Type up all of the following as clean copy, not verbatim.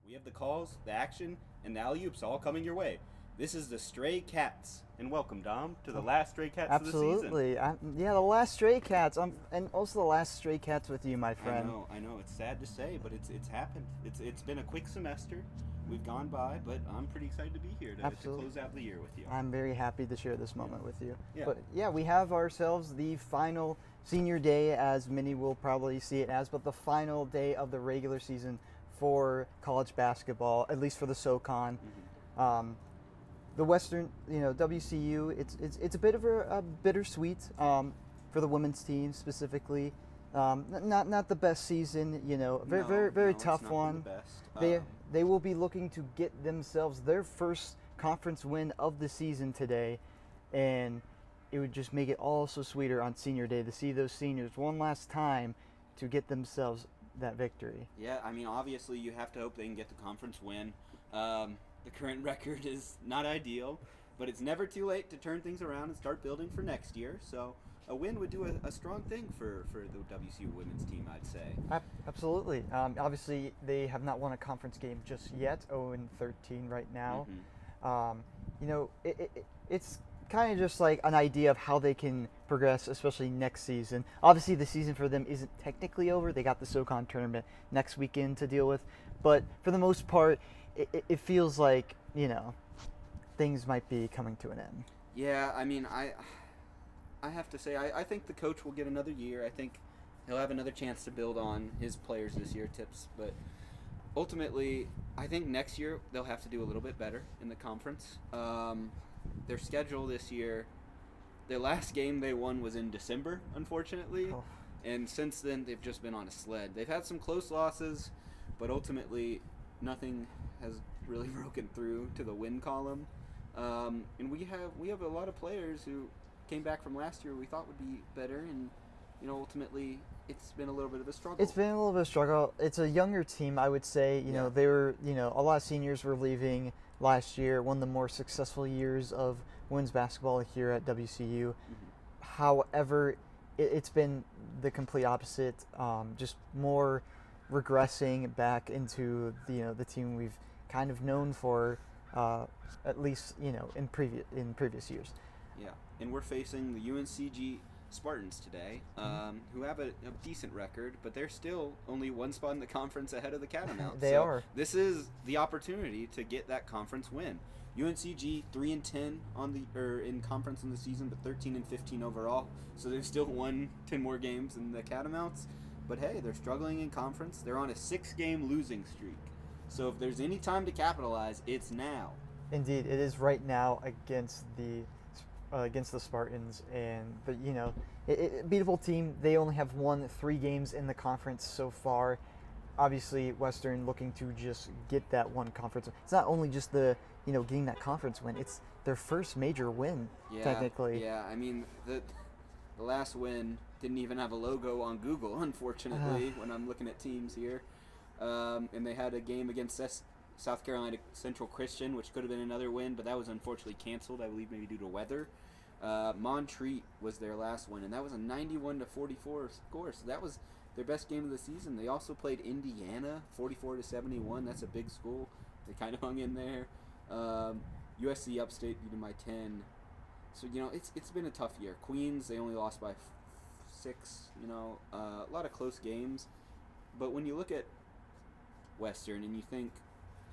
We have the calls, the action, and the alley-oops all coming your way. This is the Stray Cats, and welcome, Dom, to the last Stray Cats of the season. Absolutely. Yeah, the last Stray Cats, and also the last Stray Cats with you, my friend. I know. It's sad to say, but it's happened. It's been a quick semester. We've gone by, but I'm pretty excited to be here to close out the year with you. I'm very happy to share this moment with you. Yeah. But yeah, we have ourselves the final senior day, as many will probably see it as, but the final day of the regular season for college basketball, at least for the SoCon. Mm-hmm. The Western, WCU, it's a bit of a bittersweet for the women's team specifically. Not the best season, very tough it's not one. The best. They will be looking to get themselves their first conference win of the season today, and it would just make it all so sweeter on senior day to see those seniors one last time to get themselves that victory. Yeah, I mean, obviously you have to hope they can get the conference win. The current record is not ideal, but it's never too late to turn things around and start building for next year. So a win would do a strong thing for the WCU women's team, I'd say. Absolutely. Obviously, they have not won a conference game just yet, 0-13 right now. Mm-hmm. It's kind of just like an idea of how they can progress, especially next season. Obviously, the season for them isn't technically over. They got the SoCon tournament next weekend to deal with. But for the most part, it feels like, things might be coming to an end. Yeah, I mean, I have to say, I think the coach will get another year. I think he'll have another chance to build on his players this year, Tips. But ultimately, I think next year they'll have to do a little bit better in the conference. Their schedule this year, their last game they won was in December, unfortunately. Oh. And since then, they've just been on a sled. They've had some close losses, but ultimately, nothing has really broken through to the win column. And we have a lot of players who came back from last year we thought would be better, and ultimately it's been a little bit of a struggle. It's been a little bit of a struggle. It's a younger team, I would say. They were, a lot of seniors were leaving last year, one of the more successful years of women's basketball here at WCU. Mm-hmm. However, it's been the complete opposite, just more regressing back into the team we've kind of known for, at least in previous years. Yeah, and we're facing the UNCG Spartans today, who have a decent record, but they're still only one spot in the conference ahead of the Catamounts. They are. This is the opportunity to get that conference win. UNCG 3-10 in conference in the season, but 13-15 overall. So they've still won 10 more games than the Catamounts. But hey, they're struggling in conference. They're on a 6-game losing streak. So if there's any time to capitalize, it's now. Indeed, it is right now against the Spartans, and beatable team. They only have won 3 games in the conference so far. Obviously, Western looking to just get that one conference. It's not only just getting that conference win. It's their first major win, technically. Yeah, I mean the last win didn't even have a logo on Google, unfortunately. When I'm looking at teams here, and they had a game against South Carolina Central Christian, which could have been another win, but that was unfortunately canceled, I believe maybe due to weather. Montreat was their last win, and that was a 91-44 score, so that was their best game of the season. They also played Indiana 44-71. That's a big school. They kind of hung in there. USC Upstate beat them by 10. So it's been a tough year. Queens, they only lost by 6. A lot of close games. But when you look at Western and you think,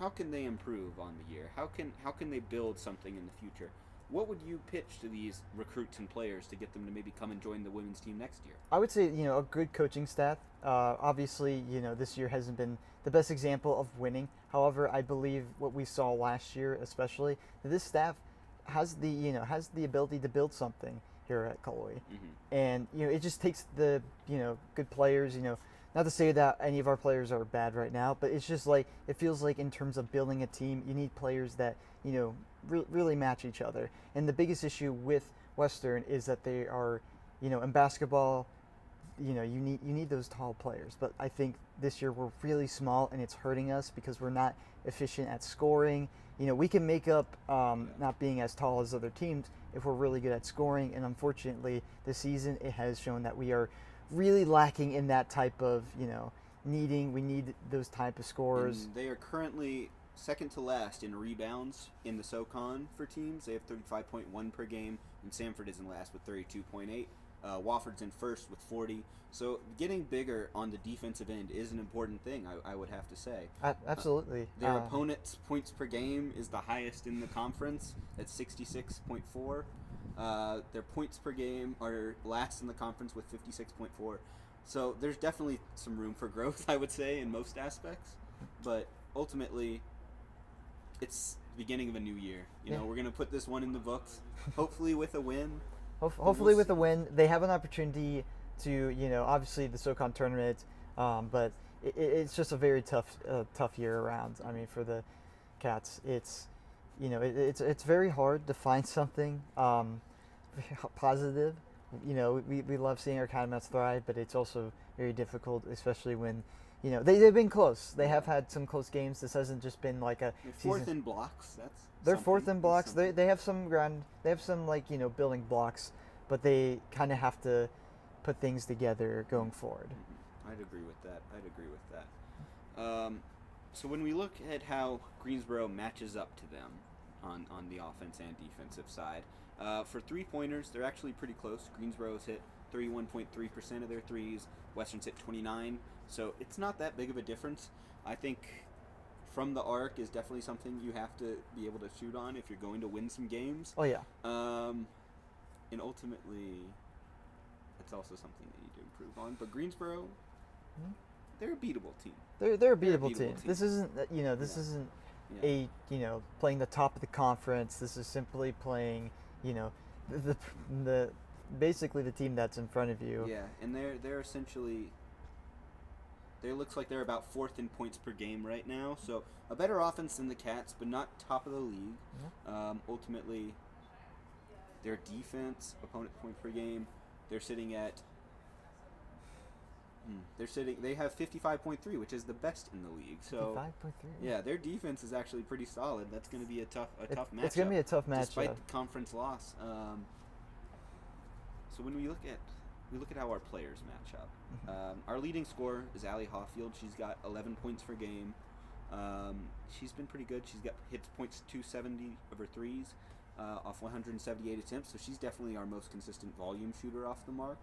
how can they improve on the year? How can they build something in the future? What would you pitch to these recruits and players to get them to maybe come and join the women's team next year? I would say, a good coaching staff. Obviously, this year hasn't been the best example of winning. However, I believe what we saw last year, especially, that this staff has the ability to build something here at Cullowhee. Mm-hmm. And, it just takes the, good players, not to say that any of our players are bad right now, but it's just like, it feels like in terms of building a team, you need players that, really match each other. And the biggest issue with Western is that they are, in basketball, you need those tall players. But I think this year we're really small, and it's hurting us because we're not efficient at scoring. We can make up not being as tall as other teams if we're really good at scoring. And unfortunately, this season it has shown that we are really lacking in that type of, we need those type of scores. And they are currently second to last in rebounds in the SoCon for teams. They have 35.1 per game, and Samford is in last with 32.8. Wofford's in first with 40. So getting bigger on the defensive end is an important thing, I would have to say. Absolutely. Their opponent's points per game is the highest in the conference at 66.4. Their points per game are last in the conference with 56.4. So there's definitely some room for growth, I would say, in most aspects. But ultimately, it's the beginning of a new year. You know, we're going to put this one in the books, hopefully with a win. Hopefully with a win. They have an opportunity to, obviously the SoCon tournament, but it's just a very tough year around. I mean, for the Cats, it's very hard to find something positive. We love seeing our Catamounts thrive, but it's also very difficult, especially when, they've been close. They have had some close games. This hasn't just been like a fourth in blocks. They're fourth in blocks. They have some ground. They have some building blocks, but they kind of have to put things together going forward. I'd agree with that. So when we look at how Greensboro matches up to them on the offense and defensive side, for 3-pointers, they're actually pretty close. Greensboro's hit 31.3% of their threes. Western's hit 29%. So it's not that big of a difference. I think from the arc is definitely something you have to be able to shoot on if you're going to win some games. Oh, yeah. And ultimately, it's also something that you need to improve on. But Greensboro, they're a beatable team. They're a beatable team. This isn't, isn't a, playing the top of the conference. This is simply playing, the basically the team that's in front of you. Yeah, and they're essentially, they looks like they're about fourth in points per game right now. So a better offense than the Cats, but not top of the league. Ultimately, their defense, opponent points per game, they're sitting at. They have 55.3, which is the best in the league. So 55.3. Yeah, their defense is actually pretty solid. That's going to be a tough matchup. It's going to be a tough matchup, despite the conference loss. So when we look at how our players match up. Our leading scorer is Allie Hoffield. She's got 11 points per game. She's been pretty good. She's got hits points 270 of her threes off 178 attempts. So she's definitely our most consistent volume shooter off the mark.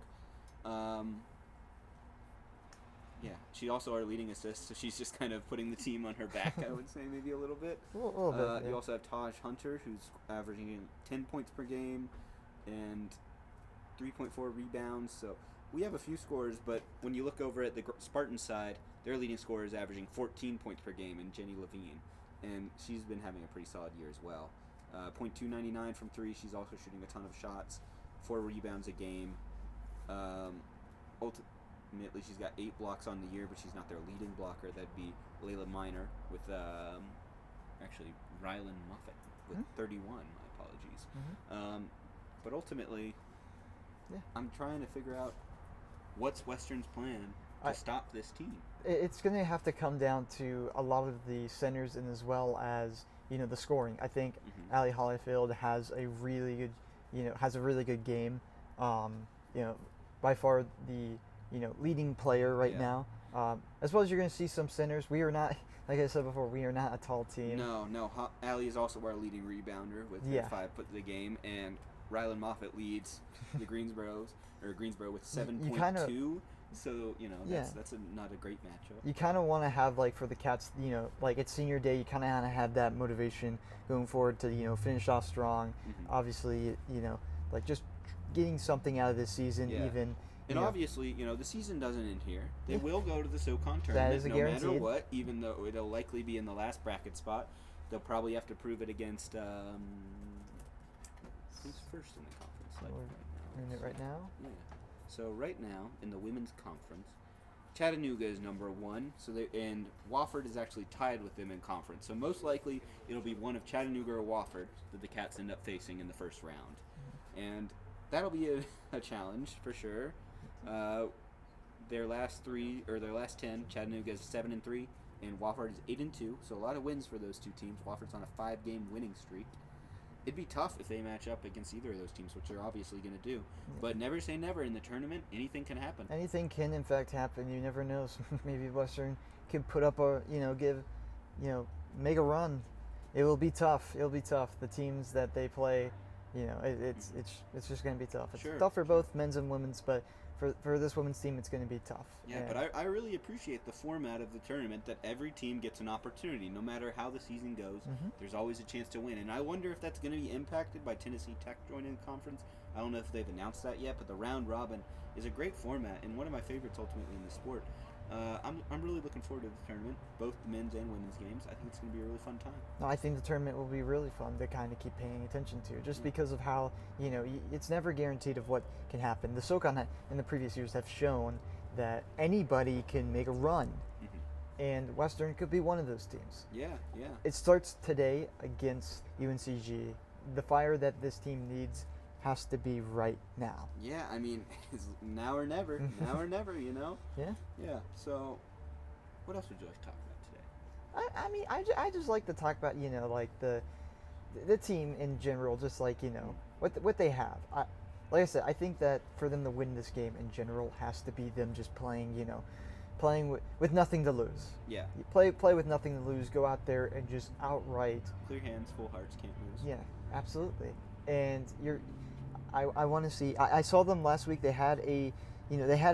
Yeah, she also our leading assist, so she's just kind of putting the team on her back, I would say, maybe a little bit. A little bit, yeah. You also have Taj Hunter, who's averaging 10 points per game and 3.4 rebounds. So we have a few scorers, but when you look over at the Spartans side, their leading scorer is averaging 14 points per game in Jenny Levine, and she's been having a pretty solid year as well. .299 from three. She's also shooting a ton of shots, 4 rebounds a game. Ultimately, she's got 8 blocks on the year, but she's not their leading blocker. That'd be Layla Minor with actually Rylan Moffett with 31. My apologies. But ultimately, I'm trying to figure out what's Western's plan to stop this team. It's going to have to come down to a lot of the centers and as well as the scoring. I think Allie Hollyfield has a really good game. By far the leading player right now. As well as you're going to see some centers. We are not, like I said before, we are not a tall team. No. Allie is also our leading rebounder with 5 put the game, and Rylan Moffett leads the Greensboro with 7.2. So that's not a great matchup. You kind of want to have for the Cats, like it's senior day. You kind of want to have that motivation going forward to finish off strong. Obviously, just getting something out of this season, even. And obviously, the season doesn't end here. They will go to the SoCon tournament that is a guaranteed. Matter what, even though it'll likely be in the last bracket spot. They'll probably have to prove it against who's first in the conference right now? Yeah. So right now, in the women's conference, Chattanooga is number 1. And Wofford is actually tied with them in conference. So most likely, it'll be one of Chattanooga or Wofford that the Cats end up facing in the first round. And that'll be a challenge for sure. Their last 10, Chattanooga is 7-3, and Wofford is 8-2. So a lot of wins for those two teams. Wofford's on a 5-game winning streak. it'd be tough if they match up against either of those teams, which they're obviously going to do. But never say never. In the tournament, anything can happen. Anything can, in fact, happen. You never know. So maybe Western can put up make a run. It will be tough. It'll be tough. The teams that they play, it's just going to be tough. It's tough for both men's and women's, but for this women's team, it's going to be tough. Yeah, but I really appreciate the format of the tournament, that every team gets an opportunity. No matter how the season goes, there's always a chance to win. And I wonder if that's going to be impacted by Tennessee Tech joining the conference. I don't know if they've announced that yet, but the round robin is a great format and one of my favorites ultimately in the sport. I'm really looking forward to the tournament, both the men's and women's games. I think it's going to be a really fun time. No, I think the tournament will be really fun to kind of keep paying attention to, just because of how, it's never guaranteed of what can happen. The SoCon in the previous years have shown that anybody can make a run, and Western could be one of those teams. Yeah. It starts today against UNCG. The fire that this team needs has to be right now. Yeah, I mean, it's now or never. Now or never, Yeah. Yeah. So, what else would you like to talk about today? I mean, I just like to talk about, like the team in general, just like, what they have. Like I said, I think that for them to win this game in general has to be them just playing with nothing to lose. Yeah. You play with nothing to lose. Go out there and just outright. Clear hands, full hearts, can't lose. Yeah, absolutely. And I want to see. I saw them last week. They had a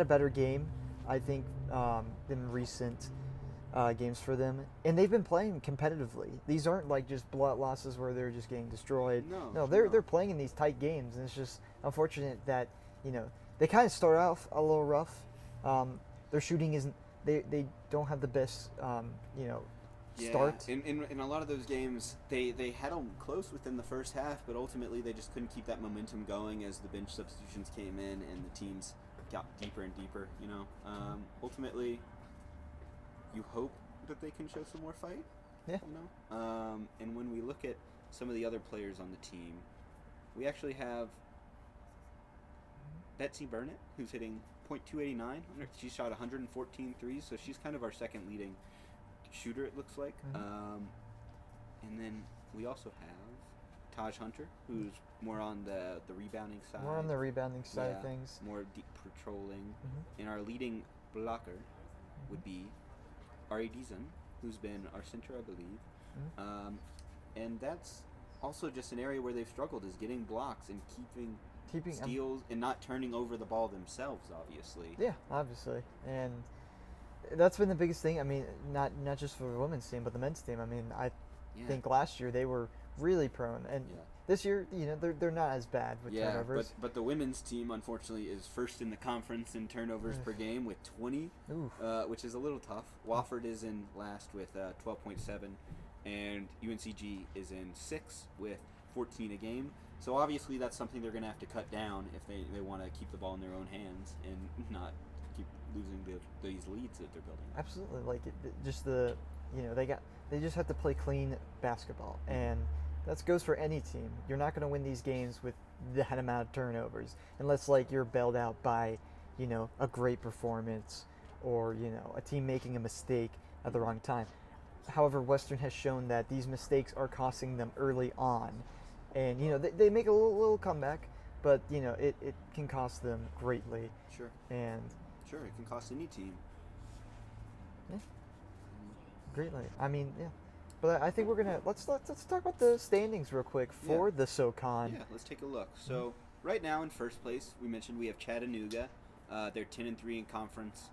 better game, I think, than recent games for them, and they've been playing competitively. These aren't like just blowout losses where they're just getting destroyed. No, they're playing in these tight games, and it's just unfortunate that they kind of start off a little rough. Their shooting isn't. They don't have the best start. In a lot of those games, they had them close within the first half, but ultimately they just couldn't keep that momentum going as the bench substitutions came in and the teams got deeper and deeper. Ultimately, you hope that they can show some more fight. Yeah. And when we look at some of the other players on the team, we actually have Betsy Burnett, who's hitting .289. She shot 114 threes, so she's kind of our second leading shooter, it looks like. And then we also have Taj Hunter, who's more on the rebounding side. More on the rebounding side of things. More deep patrolling. And our leading blocker would be Ari Dizan, who's been our center, I believe. And that's also just an area where they've struggled, is getting blocks and keeping steals and not turning over the ball themselves, obviously. Yeah, obviously. And that's been the biggest thing. I mean, not just for the women's team, but the men's team. I mean, I think last year they were really prone, and this year, they're not as bad with turnovers. But the women's team, unfortunately, is first in the conference in turnovers per game with 20, which is a little tough. Wofford is in last with 12.7, and UNCG is in 6 with 14 a game. So obviously that's something they're going to have to cut down if they want to keep the ball in their own hands and not keep losing these leads that they're building. Absolutely, like they just have to play clean basketball, and that goes for any team. You're not going to win these games with that amount of turnovers unless you're bailed out by a great performance or a team making a mistake at the wrong time. However, Western has shown that these mistakes are costing them early on, and they make a little comeback, but it can cost them greatly. Sure. And sure, it can cost any team. Yeah. Greatly. I mean, yeah. But I think we're gonna let's talk about the standings real quick for the SoCon. Yeah, let's take a look. So right now in first place, we mentioned we have Chattanooga. They're 10-3 in conference.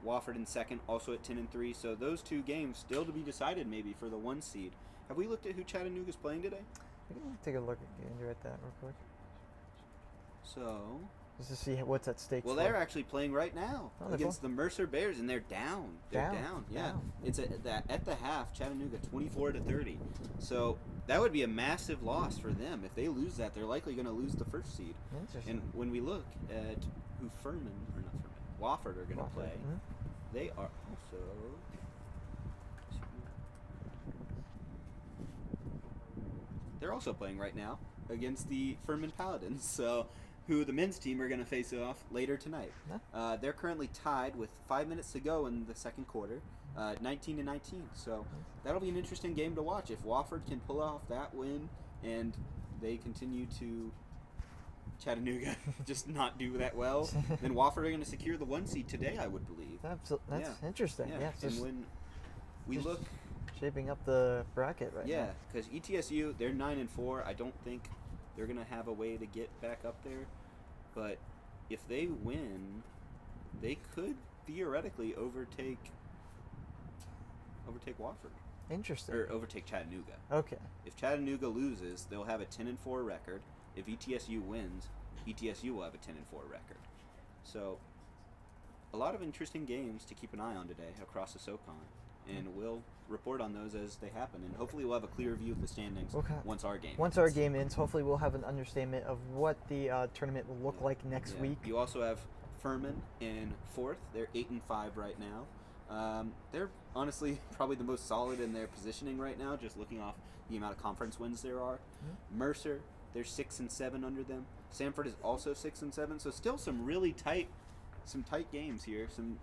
Wofford in second, also at 10-3. So those two games still to be decided, maybe for the 1 seed. Have we looked at who Chattanooga's playing today? We can take a look at that real quick. So just to see what's at stake. Well, they're actually playing right now against the Mercer Bears, and they're down. They're down. Yeah, it's at the half. Chattanooga 24-30. So that would be a massive loss for them. If they lose that, they're likely going to lose the first seed. Interesting. And when we look at who Wofford are going to play, they are also. They're also playing right now against the Furman Paladins. So, who the men's team are going to face off later tonight. They're currently tied with 5 minutes to go in the second quarter, 19-19. So that'll be an interesting game to watch. If Wofford can pull off that win and they continue to Chattanooga just not do that well, then Wofford are going to secure the 1 seed today, I would believe. That's interesting. Yeah. And when we look, shaping up the bracket right now. Yeah, because ETSU, they're 9-4. I don't think they're going to have a way to get back up there, but if they win, they could theoretically overtake Wofford. Interesting. Or overtake Chattanooga. Okay. If Chattanooga loses, they'll have a 10-4 record. If ETSU wins, ETSU will have a 10-4 record. So, a lot of interesting games to keep an eye on today across the SoCon, and we'll report on those as they happen. And hopefully, we'll have a clear view of the standings once our game ends. Hopefully, we'll have an understanding of what the tournament will look like next week. You also have Furman in 4th. They're 8-5 right now. They're honestly probably the most solid in their positioning right now, just looking off the amount of conference wins there are. Mm-hmm. Mercer, they're 6-7 under them. Sanford is also 6-7, so still some really tight games here, some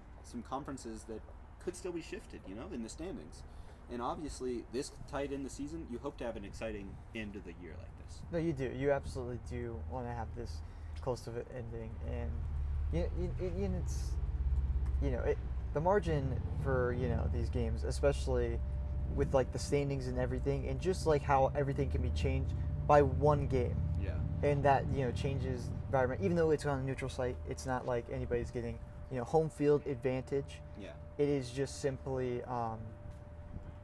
conferences that could still be shifted, in the standings. And obviously, this tight in the season, you hope to have an exciting end of the year like this. No, you do. You absolutely do want to have this close to it ending, and it's the margin for these games, especially with like the standings and everything, and just like how everything can be changed by one game. Yeah. And that changes environment. Even though it's on a neutral site, it's not like anybody's getting home field advantage. Yeah. It is just simply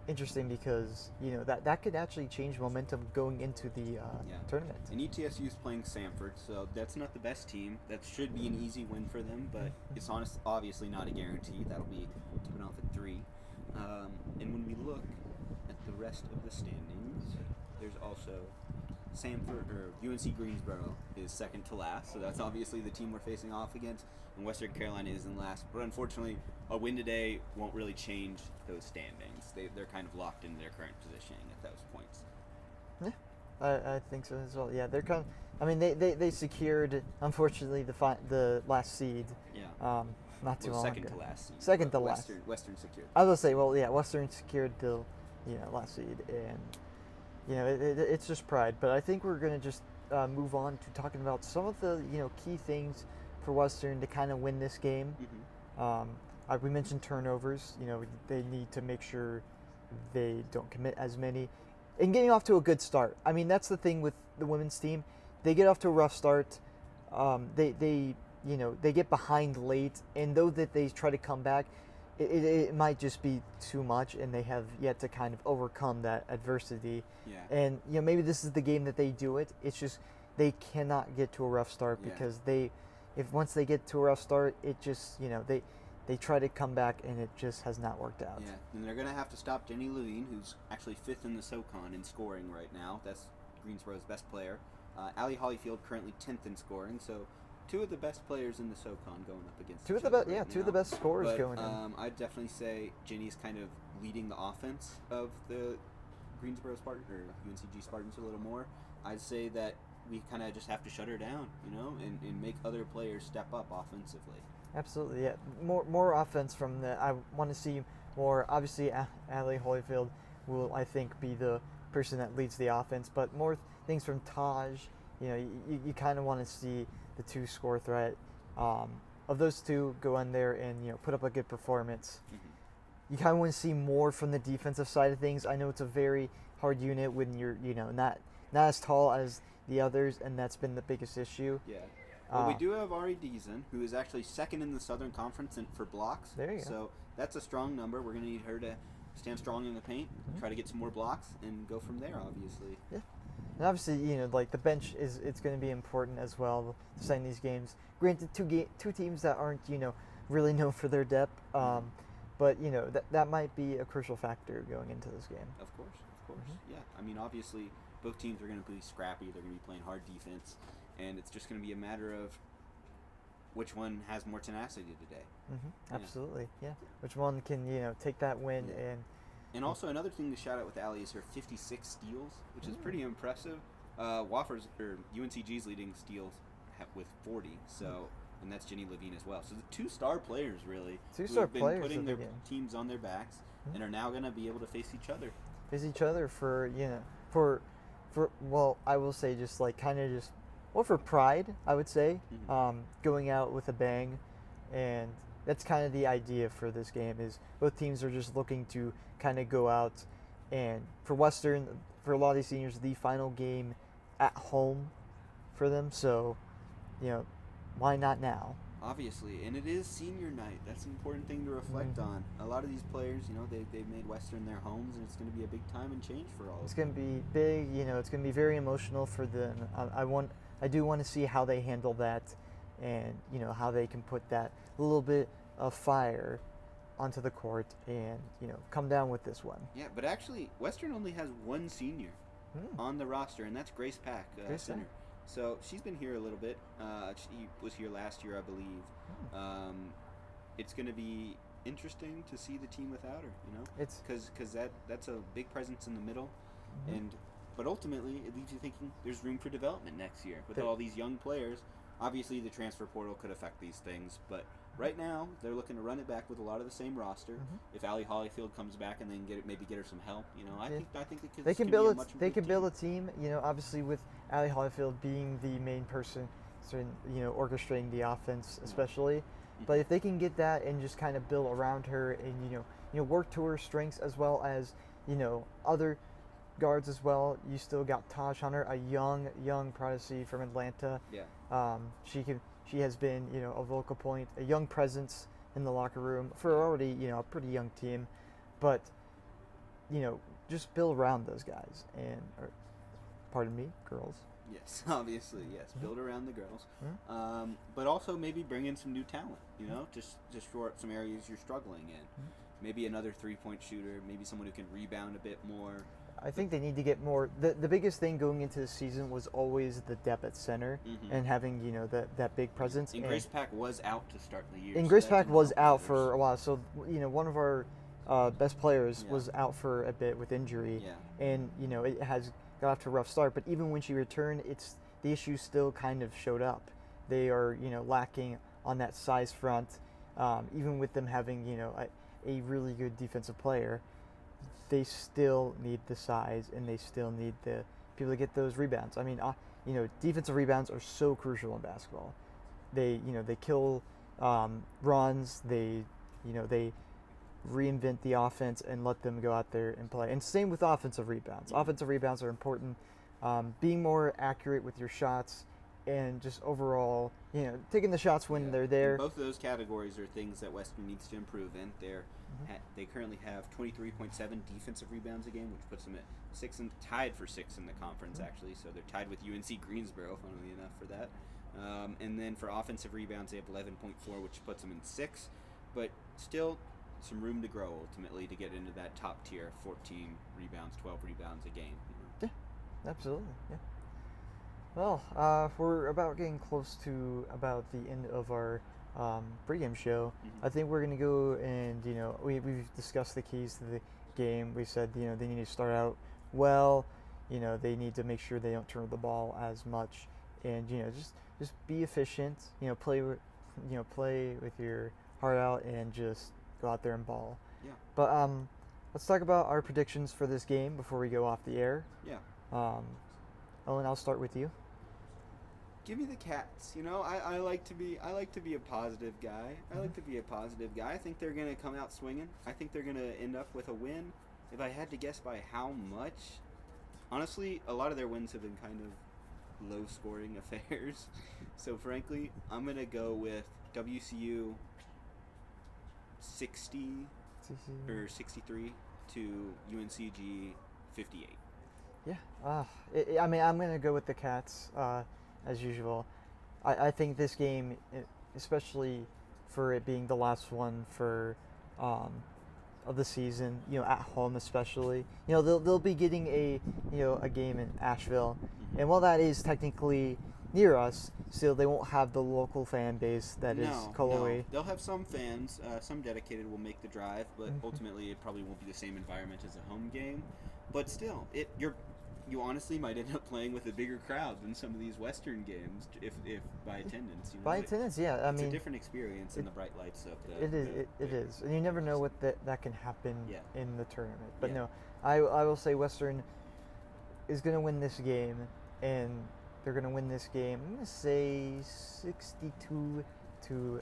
interesting because that could actually change momentum going into the tournament. And ETSU is playing Sanford, so that's not the best team. That should be an easy win for them, but it's obviously not a guarantee. That'll be tipping off at 3. And when we look at the rest of the standings, there's also Sanford or UNC Greensboro is second to last, so that's obviously the team we're facing off against. And Western Carolina is in last, but unfortunately, a win today won't really change those standings. They're kind of locked in their current positioning at those points. Yeah, I think so as well. Yeah, they're kind of. I mean, they secured, unfortunately, the last seed. Yeah. Not too long second ago. to last seed. Second to last. Western secured. I was gonna say, Western secured the last seed, and it's just pride. But I think we're gonna just move on to talking about some of the key things for Western to kind of win this game. Mm-hmm. We mentioned turnovers. They need to make sure they don't commit as many, and getting off to a good start. I mean, that's the thing with the women's team. They get off to a rough start. They get behind late, and though that they try to come back, it might just be too much, and they have yet to kind of overcome that adversity. Yeah. And maybe this is the game that they do it. It's just they cannot get to a rough start because once they get to a rough start, it just they try to come back, and it just has not worked out. Yeah, and they're going to have to stop Jenny Levine, who's actually 5th in the SoCon in scoring right now. That's Greensboro's best player. Allie Hollyfield currently 10th in scoring, so two of the best players in the SoCon going up against two each of the other two of the best scorers but, going in. I'd definitely say Jenny's kind of leading the offense of the Greensboro Spartans or UNCG Spartans a little more. I'd say that we kind of just have to shut her down, and make other players step up offensively. Absolutely, yeah. More offense from the. I want to see more. Obviously, Allie Holyfield will, I think, be the person that leads the offense, but more things from Taj. You kind of want to see the two score threat of those two go in there and put up a good performance. Mm-hmm. You kind of want to see more from the defensive side of things. I know it's a very hard unit when you're not as tall as the others, and that's been the biggest issue. Yeah. Well, we do have Ari Deason, who is actually second in the Southern Conference for blocks. There you go. So that's a strong number. We're going to need her to stand strong in the paint, try to get some more blocks, and go from there, obviously. Yeah. And obviously, like the bench it's going to be important as well to sign these games. Granted, two teams that aren't, really known for their depth, but, that might be a crucial factor going into this game. Of course. Mm-hmm. Yeah. I mean, obviously, both teams are going to be scrappy. They're going to be playing hard defense. And it's just going to be a matter of which one has more tenacity today. Mm-hmm. Absolutely, yeah. Which one can, take that win And also another thing to shout out with Allie is her 56 steals, which is pretty impressive. Wofford's or UNCG's leading steals with 40, and that's Jenny Levine as well. So the two star players really who have been putting their teams on their backs and are now going to be able to face each other. For I will say just like kind of just well for pride, I would say, going out with a bang, and that's kind of the idea for this game. Is both teams are just looking to kind of go out, and for Western, for a lot of these seniors, the final game at home for them. So, why not now? Obviously, and it is senior night. That's an important thing to reflect on. A lot of these players, they've made Western their homes, and it's going to be a big time and change for all of them. It's going to be big. It's going to be very emotional for them. I do want to see how they handle that, and how they can put that little bit of fire onto the court and come down with this one. Yeah, but actually, Western only has one senior on the roster, and that's Grace Pack, center. So she's been here a little bit. She was here last year, I believe. It's going to be interesting to see the team without her. It's because that's a big presence in the middle, but ultimately it leaves you thinking there's room for development next year with all these young players. Obviously, the transfer portal could affect these things, but right now they're looking to run it back with a lot of the same roster. If Allie Hollyfield comes back and then maybe get her some help, I think they can build a team. Obviously with Allie Hollyfield being the main person, orchestrating the offense especially. But if they can get that and just kind of build around her and work to her strengths as well as other guards as well. You still got Taj Hunter, a young prodigy from Atlanta. Yeah. She has been, a vocal point, a young presence in the locker room for already, a pretty young team. But, just build around those guys pardon me, girls. Yes, obviously, yes. Build around the girls. But also maybe bring in some new talent, just shore up some areas you're struggling in. Maybe another three-point shooter, maybe someone who can rebound a bit more. I think they need to get more. The biggest thing going into the season was always the depth at center and having that big presence. And Grace Pack was out to start the year. And Grace Pack was out for a while, so one of our best players was out for a bit with injury, and it has got off to a rough start. But even when she returned, the issues still kind of showed up. They are lacking on that size front, even with them having a really good defensive player. They still need the size, and they still need the people to get those rebounds. I mean, defensive rebounds are so crucial in basketball. They kill runs. They reinvent the offense and let them go out there and play. And same with offensive rebounds. Offensive rebounds are important. Being more accurate with your shots and just overall, taking the shots when they're there. And both of those categories are things that Western needs to improve in. They currently have 23.7 defensive rebounds a game, which puts them at tied for sixth in the conference, actually. So they're tied with UNC Greensboro, funnily enough, for that. And then for offensive rebounds, they have 11.4, which puts them in sixth. But still, some room to grow ultimately to get into that top tier, 14 rebounds, 12 rebounds a game. Yeah, absolutely. Yeah. Well, we're about getting close to about the end of our pregame show. I think we're going to go and, we've discussed the keys to the game. We said, they need to start out well. They need to make sure they don't turn the ball as much, and just be efficient. Play with your heart out and just go out there and ball. Yeah. But let's talk about our predictions for this game before we go off the air. Yeah. Owen, I'll start with you. Give me the Cats. I like to be a positive guy. I think they're going to come out swinging. I think they're going to end up with a win. If I had to guess by how much, honestly, a lot of their wins have been kind of low-scoring affairs. So, frankly, I'm going to go with WCU 60 or 63 to UNCG 58. Yeah. I'm going to go with the Cats. As usual. I think this game, especially for it being the last one for of the season, at home especially, they'll be getting a game in Asheville, and while that is technically near us, still they won't have the local fan base that is Coloway. No. They'll have some fans, some dedicated will make the drive, but ultimately it probably won't be the same environment as a home game. But still, you honestly might end up playing with a bigger crowd than some of these Western games, if by attendance. By attendance, yeah. I mean, it's a different experience in the bright lights of the. It is, and you never know what that can happen in the tournament. But yeah. no, I will say Western is going to win this game, and they're going to win this game. I'm going to say 62 to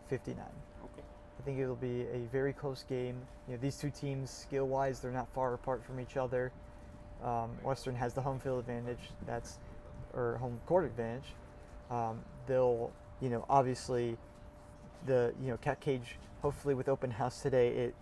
59. Okay. I think it'll be a very close game. These two teams, skill-wise, they're not far apart from each other. Western has the home field advantage, or home court advantage. They'll, obviously, the Cat Cage, hopefully with open house today, it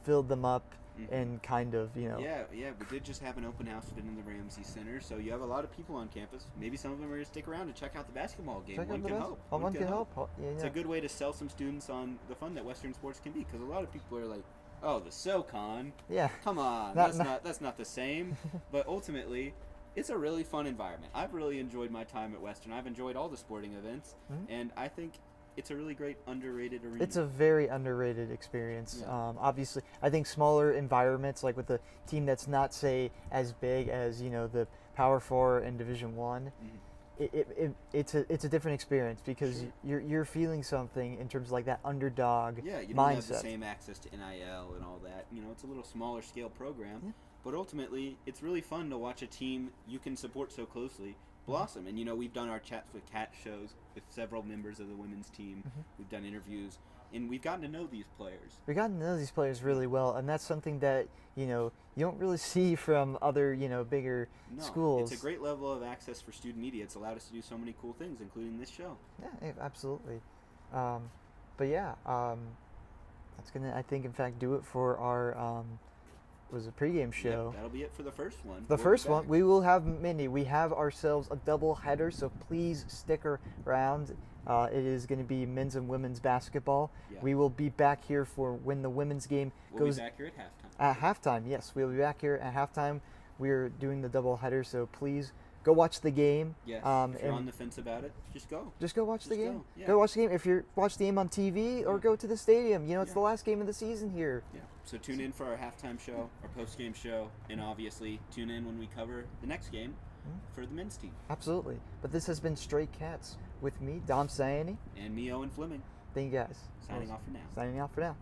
filled them up. Mm-hmm. And kind of, Yeah, we did just have an open house in the Ramsey Center, so you have a lot of people on campus. Maybe some of them are going to stick around to check out the basketball game. One can help. One can help. Yeah, it's a good way to sell some students on the fun that Western sports can be, because a lot of people are like, oh, the SoCon. Yeah. Come on, that's not the same. But ultimately, it's a really fun environment. I've really enjoyed my time at Western. I've enjoyed all the sporting events, and I think it's a really great underrated arena. It's a very underrated experience. Yeah. Obviously, I think smaller environments, like with a team that's not, say, as big as the Power Four and Division One, it's a different experience because you're feeling something in terms of like that underdog mindset. Yeah, you don't have the same access to NIL and all that. It's a little smaller scale program, but ultimately, it's really fun to watch a team you can support so closely blossom. And we've done our chats with Cat shows with several members of the women's team. We've done interviews, and we've gotten to know these players. We've gotten to know these players really well, and that's something that you don't really see from other bigger schools. It's a great level of access for student media. It's allowed us to do so many cool things, including this show. Yeah, absolutely. But yeah, that's gonna, I think, in fact, do it for our was a pregame show. Yep, that'll be it for the first one. The first one, we will have mini. We have ourselves a double header, so please stick around. It is going to be men's and women's basketball. Yeah. We will be back here for when the women's game goes. We'll be back here at halftime. At halftime, yes, we'll be back here at halftime. We're doing the double header, so please go watch the game. Yes. If you're on the fence about it, just go. Just go watch the game. Yeah. Go watch the game. If you're watch the game on TV or go to the stadium, it's the last game of the season here. Yeah. So tune in for our halftime show, our post-game show, and obviously tune in when we cover the next game for the men's team. Absolutely. But this has been Stray Cats with me, Dom Sayani. And me, Owen Fleming. Thank you guys. Signing off for now. Signing off for now.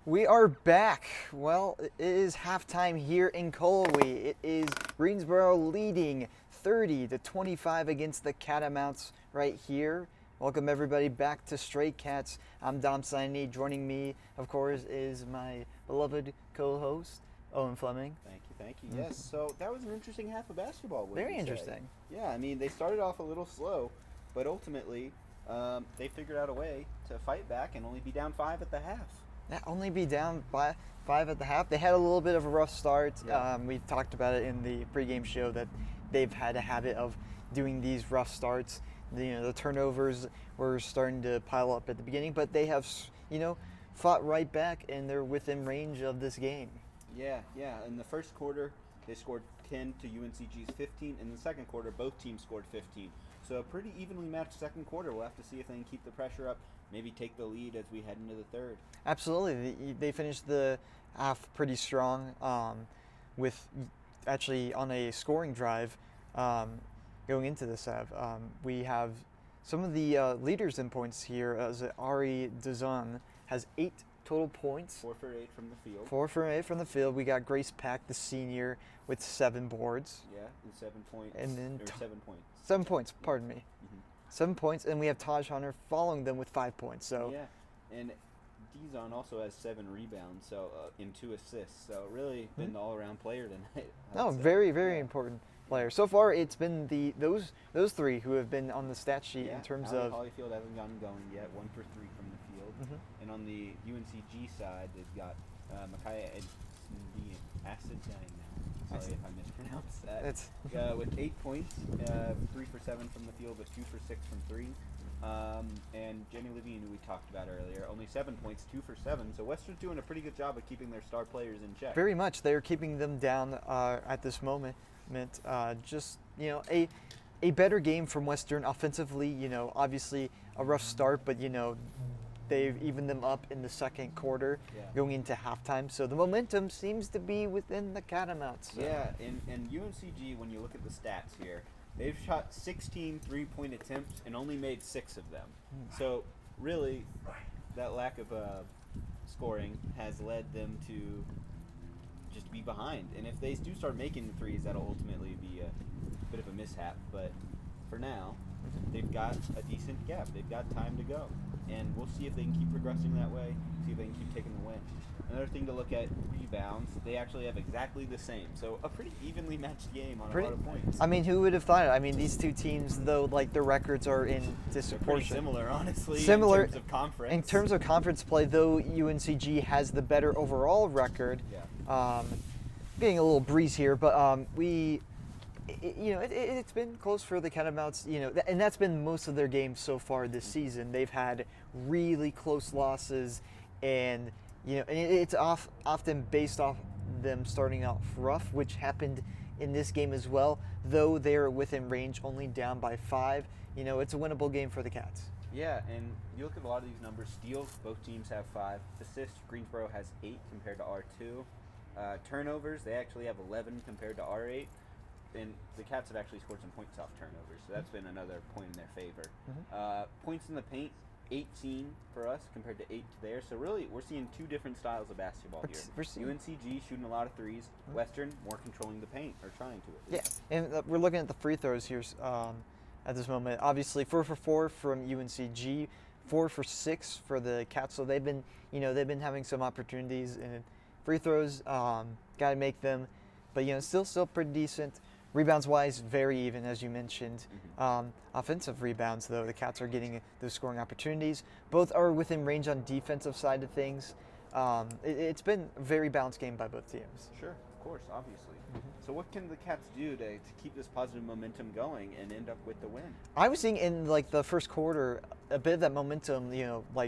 We are back. Well, it is halftime here in Colowee. It is Greensboro leading 30-25 against the Catamounts right here. Welcome everybody back to Stray Cats. I'm Dom Siney. Joining me, of course, is my beloved co-host, Owen Fleming. Thank you. Yes, so that was an interesting half of basketball. Very interesting. Yeah, I mean, they started off a little slow, but ultimately they figured out a way to fight back and only be down 5 at the half. Yeah, only be down by 5 at the half. They had a little bit of a rough start. Yeah. We talked about it in the pregame show that they've had a habit of doing these rough starts. The turnovers were starting to pile up at the beginning, but they have, fought right back, and they're within range of this game. Yeah. In the first quarter, they scored 10 to UNCG's 15. In the second quarter, both teams scored 15. So a pretty evenly matched second quarter. We'll have to see if they can keep the pressure up, maybe take the lead as we head into the third. Absolutely. They finished the half pretty strong with actually on a scoring drive going into this half. We have some of the leaders in points here as Ari Dazan has 8 total points. 4 for 8 from the field. 4 for 8 from the field. We got Grace Pack, the senior, with 7 boards. Yeah, and 7 points. And then 7 points. 7 points, pardon me. Mm-hmm. 7 points, and we have Taj Hunter following them with 5 points. So yeah, and Dizon also has 7 rebounds, so and 2 assists. So really been the all-around player tonight. No, very, very important player. So far, it's been those 3 who have been on the stat sheet in terms Allie of. Holyfield hasn't gotten going yet. 1 for 3 from the field, and on the UNCG side, they've got Micaiah Acidine. Sorry if I mispronounced that. With 8 points, 3 for 7 from the field, with 2 for 6 from 3. And Jenny Levine, who we talked about earlier, only 7 points, 2 for 7. So Western's doing a pretty good job of keeping their star players in check. Very much. They're keeping them down at this moment. Just, a better game from Western offensively. Obviously a rough start, but, they've evened them up in the second quarter going into halftime. So the momentum seems to be within the Catamounts. So. Yeah, and UNCG, when you look at the stats here, they've shot 16 three-point attempts and only made 6 of them. So really, that lack of scoring has led them to just be behind. And if they do start making the threes, that'll ultimately be a bit of a mishap. But for now, they've got a decent gap. They've got time to go. And we'll see if they can keep progressing that way, see if they can keep taking the win. Another thing to look at, rebounds. They actually have exactly the same. So a pretty evenly matched game on a lot of points. I mean, who would have thought it? I mean, these two teams, though, their records are in disproportion. They're pretty similar, honestly, Similar in terms of conference. In terms of conference play, though, UNCG has the better overall record. Yeah. Getting a little breeze here, but it's been close for the Catamounts, and that's been most of their games so far this season. They've had really close losses, and it's often based off them starting out rough, which happened in this game as well. Though they're within range, only down by 5. It's a winnable game for the Cats. Yeah, and you look at a lot of these numbers. Steals, both teams have 5. Assists, Greensboro has 8 compared to R2. Turnovers, they actually have 11 compared to R8. And the Cats have actually scored some points off turnovers, so that's been another point in their favor. Points in the paint, 18 for us compared to 8 to theirs. So really, we're seeing 2 different styles of basketball here. UNCG shooting a lot of threes. Western more controlling the paint, or trying to. Yeah, and we're looking at the free throws here at this moment. Obviously, 4 for 4 from UNCG, 4 for 6 for the Cats. So they've been having some opportunities in free throws. Got to make them, but still pretty decent. Rebounds-wise, very even, as you mentioned. Offensive rebounds, though, the Cats are getting those scoring opportunities. Both are within range on defensive side of things. It's been a very balanced game by both teams. Sure, of course, obviously. So what can the Cats do to keep this positive momentum going and end up with the win? I was seeing in the first quarter a bit of that momentum,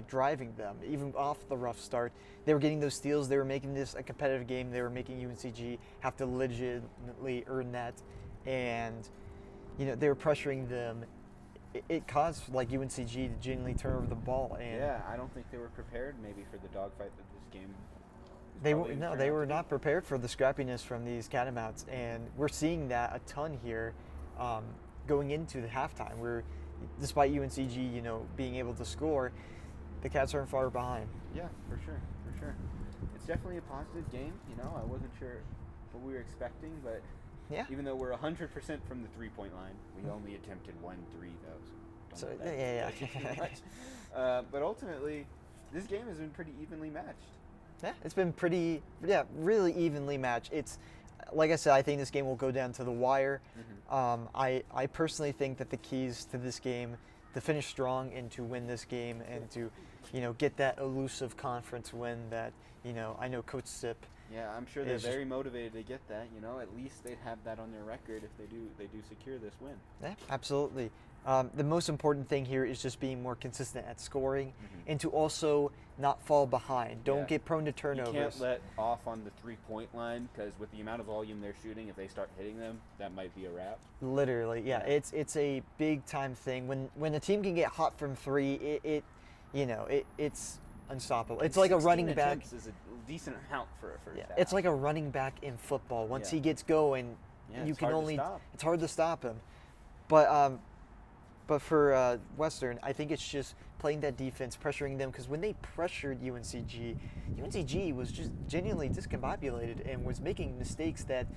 driving them, even off the rough start. They were getting those steals. They were making this a competitive game. They were making UNCG have to legitimately earn that. And, they were pressuring them. It caused, UNCG to genuinely turn over the ball. And yeah, I don't think they were prepared maybe for the dogfight that this game They were not prepared for the scrappiness from these Catamounts, and we're seeing that a ton here going into the halftime. Where, despite UNCG, being able to score, the Cats aren't far behind. Yeah, for sure. it's definitely a positive game. You know, I wasn't sure what we were expecting, but Yeah. even though we're 100% from the 3-point line, we only attempted 1 3 though. So Don't let yeah. that too much. But ultimately, this game has been pretty evenly matched. Yeah, it's been really evenly matched. It's like I said, I think this game will go down to the wire. I personally think that the keys to this game, to finish strong and to win this game and to, get that elusive conference win that, I know Coach Sip. Yeah, I'm sure they're is very motivated to get that. You know, at least they'd have that on their record if they do secure this win. Yeah, absolutely. The most important thing here is just being more consistent at scoring and to also not fall behind. Don't get prone to turnovers. You can't let off on the 3-point line because with the amount of volume they're shooting, if they start hitting them, that might be a wrap. Literally, yeah. It's a big time thing. When a team can get hot from 3, it's unstoppable. It's like a running back. Is a decent amount for a first half. It's like a running back in football. Once he gets going, it's hard to stop him. But for Western, I think it's just playing that defense, pressuring them, because when they pressured UNCG was just genuinely discombobulated and was making mistakes that,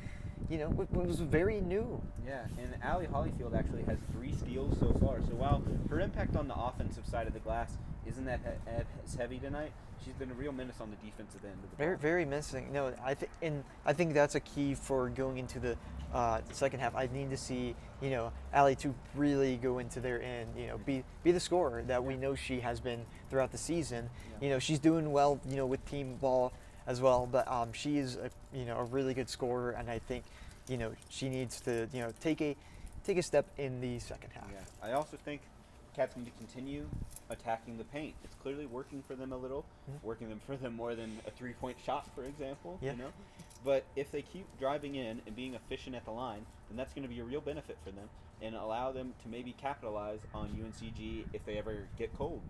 was very new. Yeah, and Allie Hollyfield actually has 3 steals so far. So while her impact on the offensive side of the glass isn't that as heavy tonight, she's been a real menace on the defensive end of the ball. Very, very menacing. No, I think that's a key for going into the second half. I need to see, Allie to really go into there and, be the scorer that we know she has been throughout the season. Yeah. She's doing well, with team ball as well, but she is a really good scorer, and I think, she needs to, take a step in the second half. Yeah. I also think Cats need to continue attacking the paint. It's clearly working for them a little, working for them more than a 3-point shot, for example. Yeah. But if they keep driving in and being efficient at the line, then that's going to be a real benefit for them and allow them to maybe capitalize on UNCG if they ever get cold,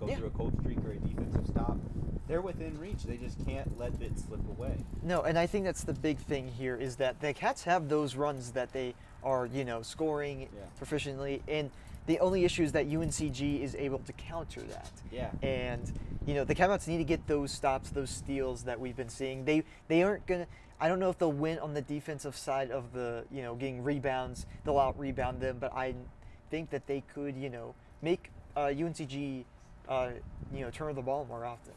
go through a cold streak or a defensive stop. They're within reach. They just can't let it slip away. No, and I think that's the big thing here is that the Cats have those runs that they are, scoring proficiently, and the only issue is that UNCG is able to counter that. Yeah. And, the Cats need to get those stops, those steals that we've been seeing. They aren't going to, I don't know if they'll win on the defensive side of the, getting rebounds. They'll out-rebound them, but I think that they could, make UNCG, turn the ball more often.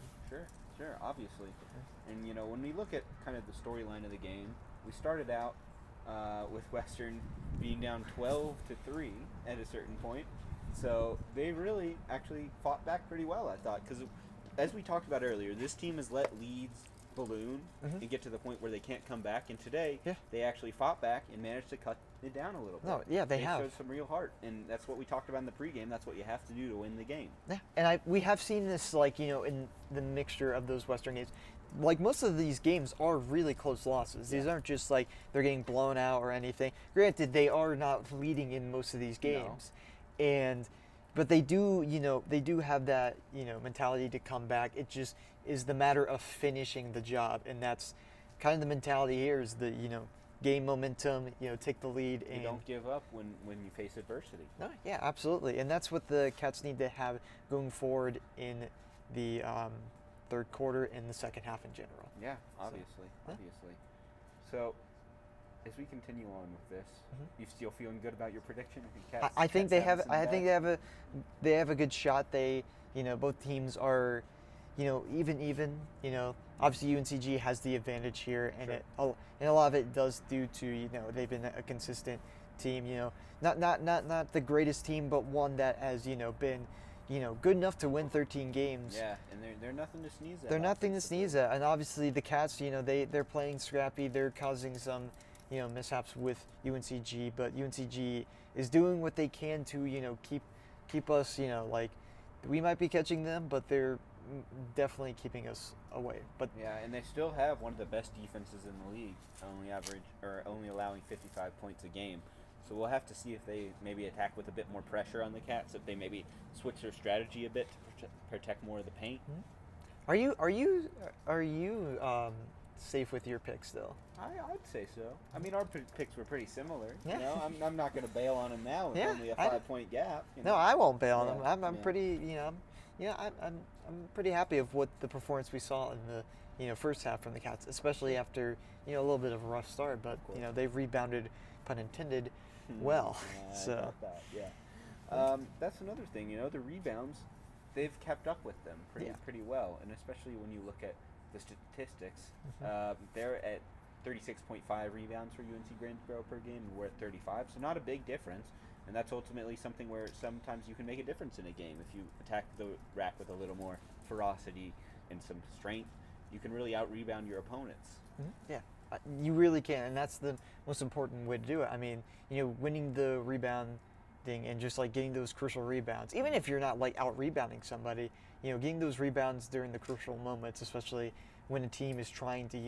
Sure, obviously. And, when we look at kind of the storyline of the game, we started out with Western being down 12-3 at a certain point. So they really actually fought back pretty well, I thought, because as we talked about earlier, this team has let leads balloon and get to the point where they can't come back. And today, they actually fought back and managed to cut it down a little bit. No, yeah, they have. Showed some real heart, and that's what we talked about in the pregame. That's what you have to do to win the game. Yeah, and we have seen this, in the mixture of those Western games. Like, most of these games are really close losses. These aren't just like they're getting blown out or anything. Granted, they are not leading in most of these games, but they do, they do have that, mentality to come back. It just is the matter of finishing the job, and that's kind of the mentality here. Is the gain momentum, take the lead, and you don't give up when you face adversity. No, yeah, absolutely, and that's what the Cats need to have going forward in the third quarter and the second half in general. Yeah, obviously. So, as we continue on with this, you still feeling good about your prediction? I think they have. I think they have a good shot. They, both teams are, even. Obviously UNCG has the advantage here, and and a lot of it does due to they've been a consistent team. Not the greatest team, but one that has been good enough to win 13 games. Yeah, and they're nothing to sneeze at. They're nothing to sneeze at, and obviously the Cats, they're playing scrappy. They're causing some, mishaps with UNCG, but UNCG is doing what they can to, keep us, we might be catching them, but they're definitely keeping us away. But yeah, and they still have one of the best defenses in the league, only allowing 55 points a game. So we'll have to see if they maybe attack with a bit more pressure on the Cats, if they maybe switch their strategy a bit to protect more of the paint. Are you safe with your picks still? I'd say so. I mean, our picks were pretty similar. Yeah. I'm not going to bail on them now with only a 5-point gap. No, I won't bail on them. I'm pretty, I'm pretty happy of what the performance we saw in first half from the Cats, especially after a little bit of a rough start. But they've rebounded, pun intended, well. I So got that. Yeah. That's another thing. The rebounds, they've kept up with them pretty well, and especially when you look at the statistics, they're at 36.5 rebounds for UNC Greensboro per game, and we're at 35, so not a big difference. And that's ultimately something where sometimes you can make a difference in a game if you attack the rack with a little more ferocity and some strength. You can really out-rebound your opponents. Yeah, you really can, and that's the most important way to do it. I mean, winning the rebounding and just like getting those crucial rebounds, even if you're not like out-rebounding somebody, getting those rebounds during the crucial moments, especially when a team is trying to,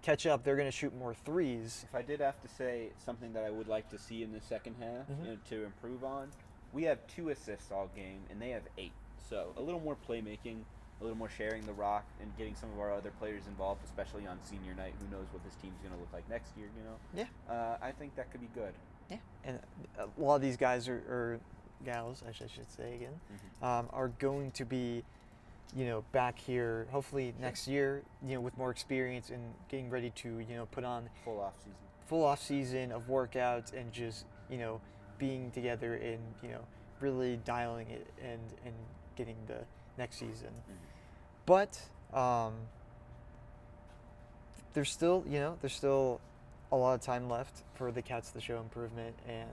catch up, they're going to shoot more threes. If I did have to say something that I would like to see in the second half to improve on, we have 2 assists all game, and they have 8. So a little more playmaking, a little more sharing the rock, and getting some of our other players involved, especially on senior night. Who knows what this team's going to look like next year, Yeah. I think that could be good. Yeah, and a lot of these guys or gals, I should say again, are going to be back here hopefully next year, with more experience and getting ready to, put on full off season of workouts and just, being together and, really dialing it and getting the next season. But there's still a lot of time left for the Cats to show improvement, and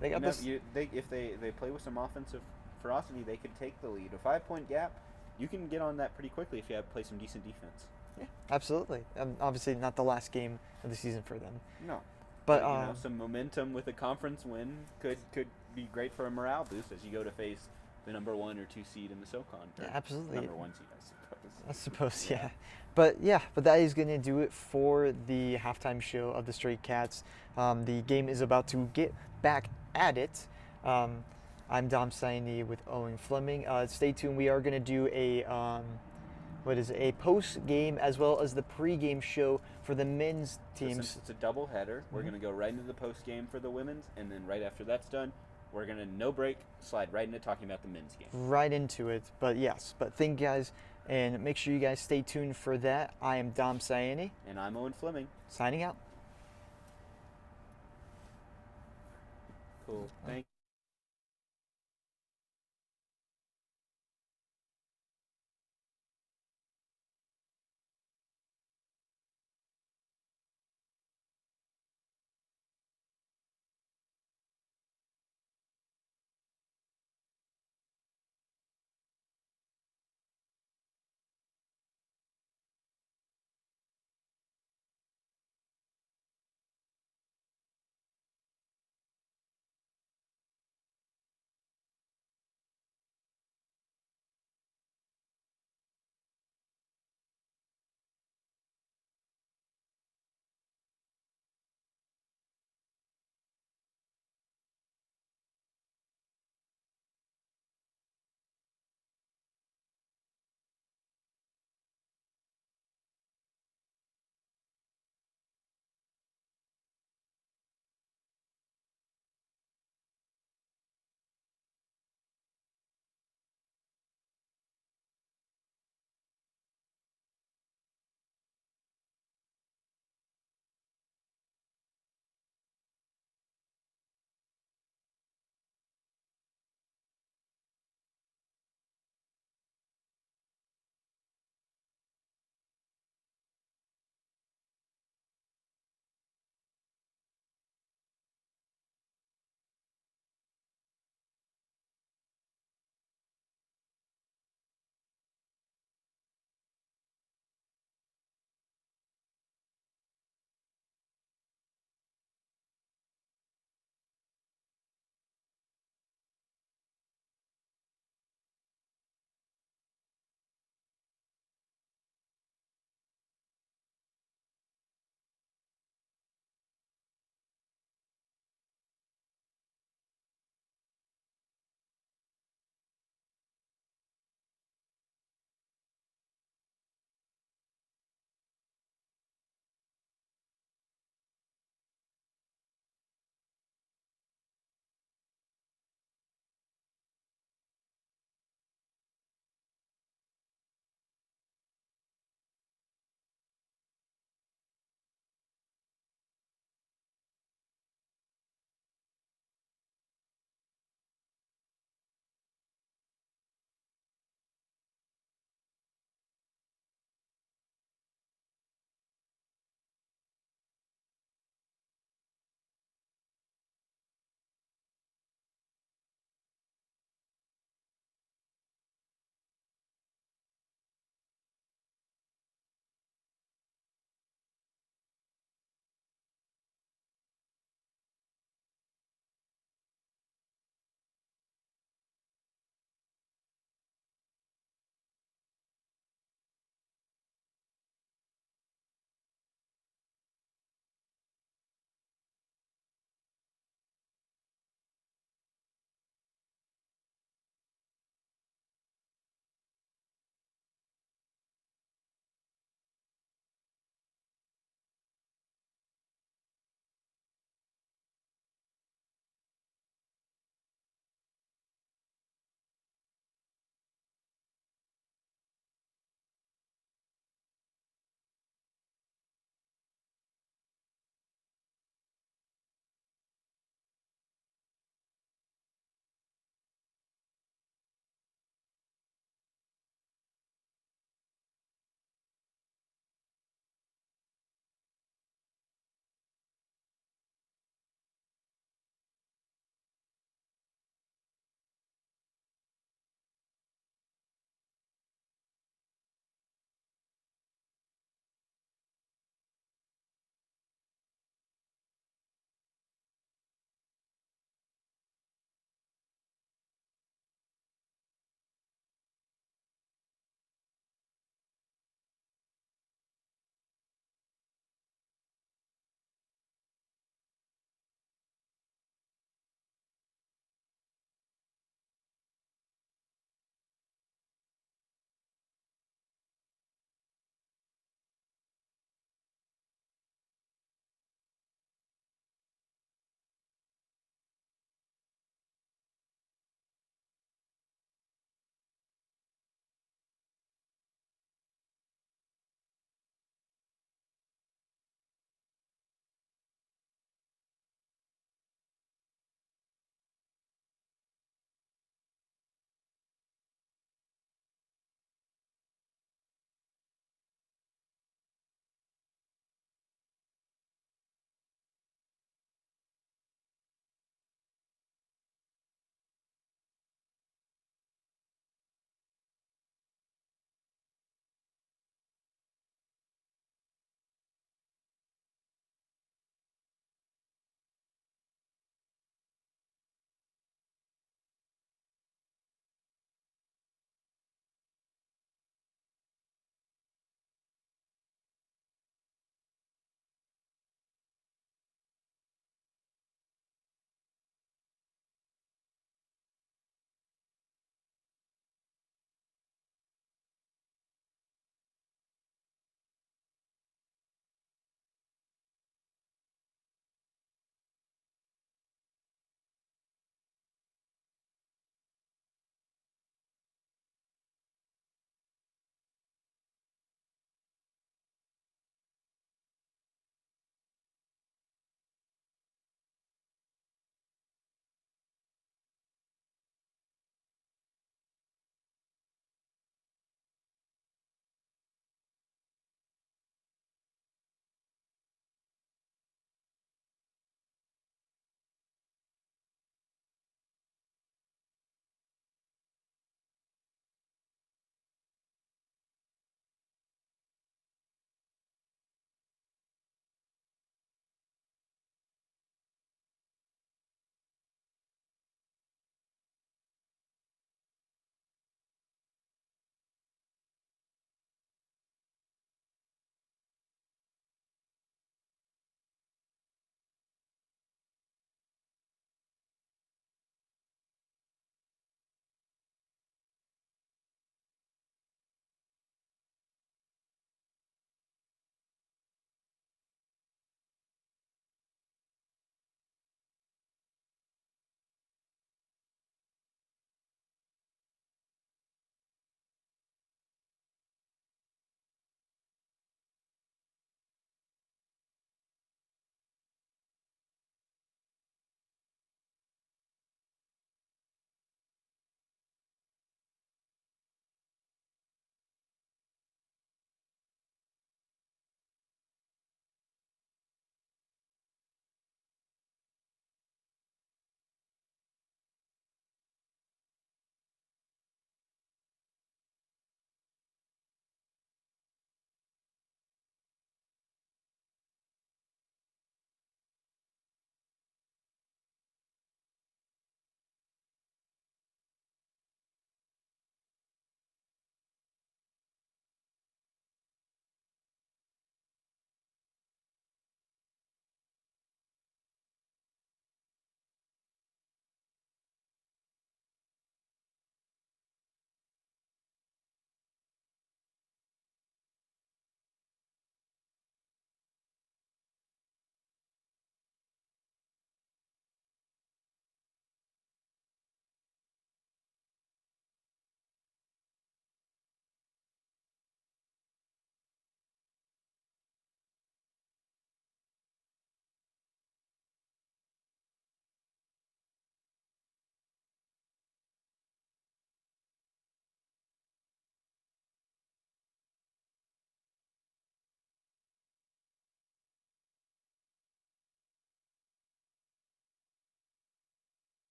they got this. If they play with some offensive ferocity, they could take the lead. A 5-point gap, you can get on that pretty quickly if you play some decent defense. Yeah, absolutely. Obviously, not the last game of the season for them. No, but some momentum with a conference win could be great for a morale boost as you go to face the number 1 or 2 seed in the SoCon. Yeah, absolutely. Number 1 seed, I suppose, yeah. But that is going to do it for the halftime show of the Stray Cats. The game is about to get back at it. I'm Dom Saini with Owen Fleming. Stay tuned. We are going to do a post game as well as the pre-game show for the men's teams. So since it's a double header, we're going to go right into the post game for the women's, and then right after that's done, we're going to no break slide right into talking about the men's game. Right into it. But thank you guys, and make sure you guys stay tuned for that. I am Dom Saini. And I'm Owen Fleming. Signing out. Cool. Thank you.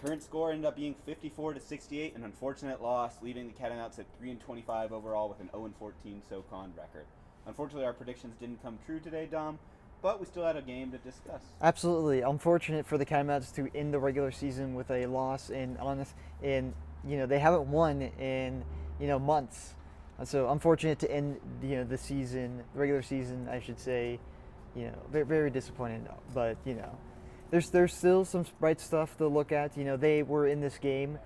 Current score ended up being 54-68, an unfortunate loss, leaving the Catamounts at 3-25 overall with an 0-14 SoCon record. Unfortunately, our predictions didn't come true today, Dom, but we still had a game to discuss. Absolutely. Unfortunate for the Catamounts to end the regular season with a loss, and they haven't won in months. So unfortunate to end the season, regular season, I should say. Very, very disappointing. But there's still some bright stuff to look at. They were in this game.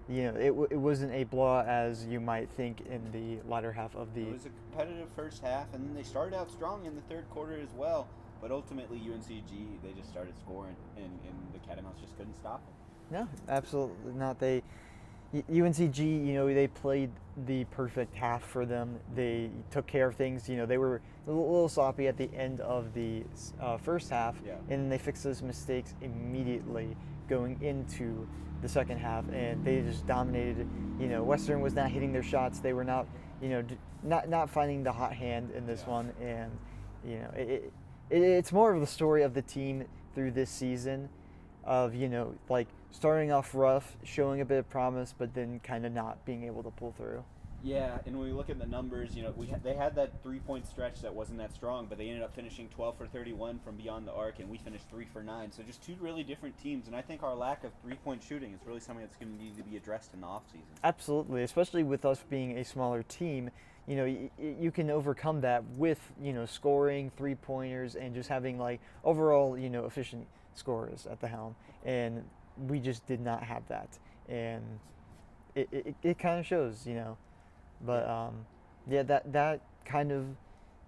It wasn't a blowout as you might think in the latter half of the. It was a competitive first half, and then they started out strong in the third quarter as well. But ultimately, UNCG, they just started scoring, and the Catamounts just couldn't stop them. No, absolutely not. UNCG, they played the perfect half for them. They took care of things. They were a little sloppy at the end of the first half, and they fixed those mistakes immediately going into the second half, and they just dominated. Western was not hitting their shots. They were not, not finding the hot hand in this one, and it's more of the story of the team through this season, of starting off rough, showing a bit of promise, but then kind of not being able to pull through. Yeah, and when we look at the numbers, they had that 3-point stretch that wasn't that strong, but they ended up finishing 12 for 31 from beyond the arc, and we finished 3 for 9. So just two really different teams, and I think our lack of 3-point shooting is really something that's going to need to be addressed in the offseason. Absolutely, especially with us being a smaller team. You can overcome that with scoring 3-pointers and just having overall efficient scorers at the helm, and we just did not have that, and it kind of shows, but that kind of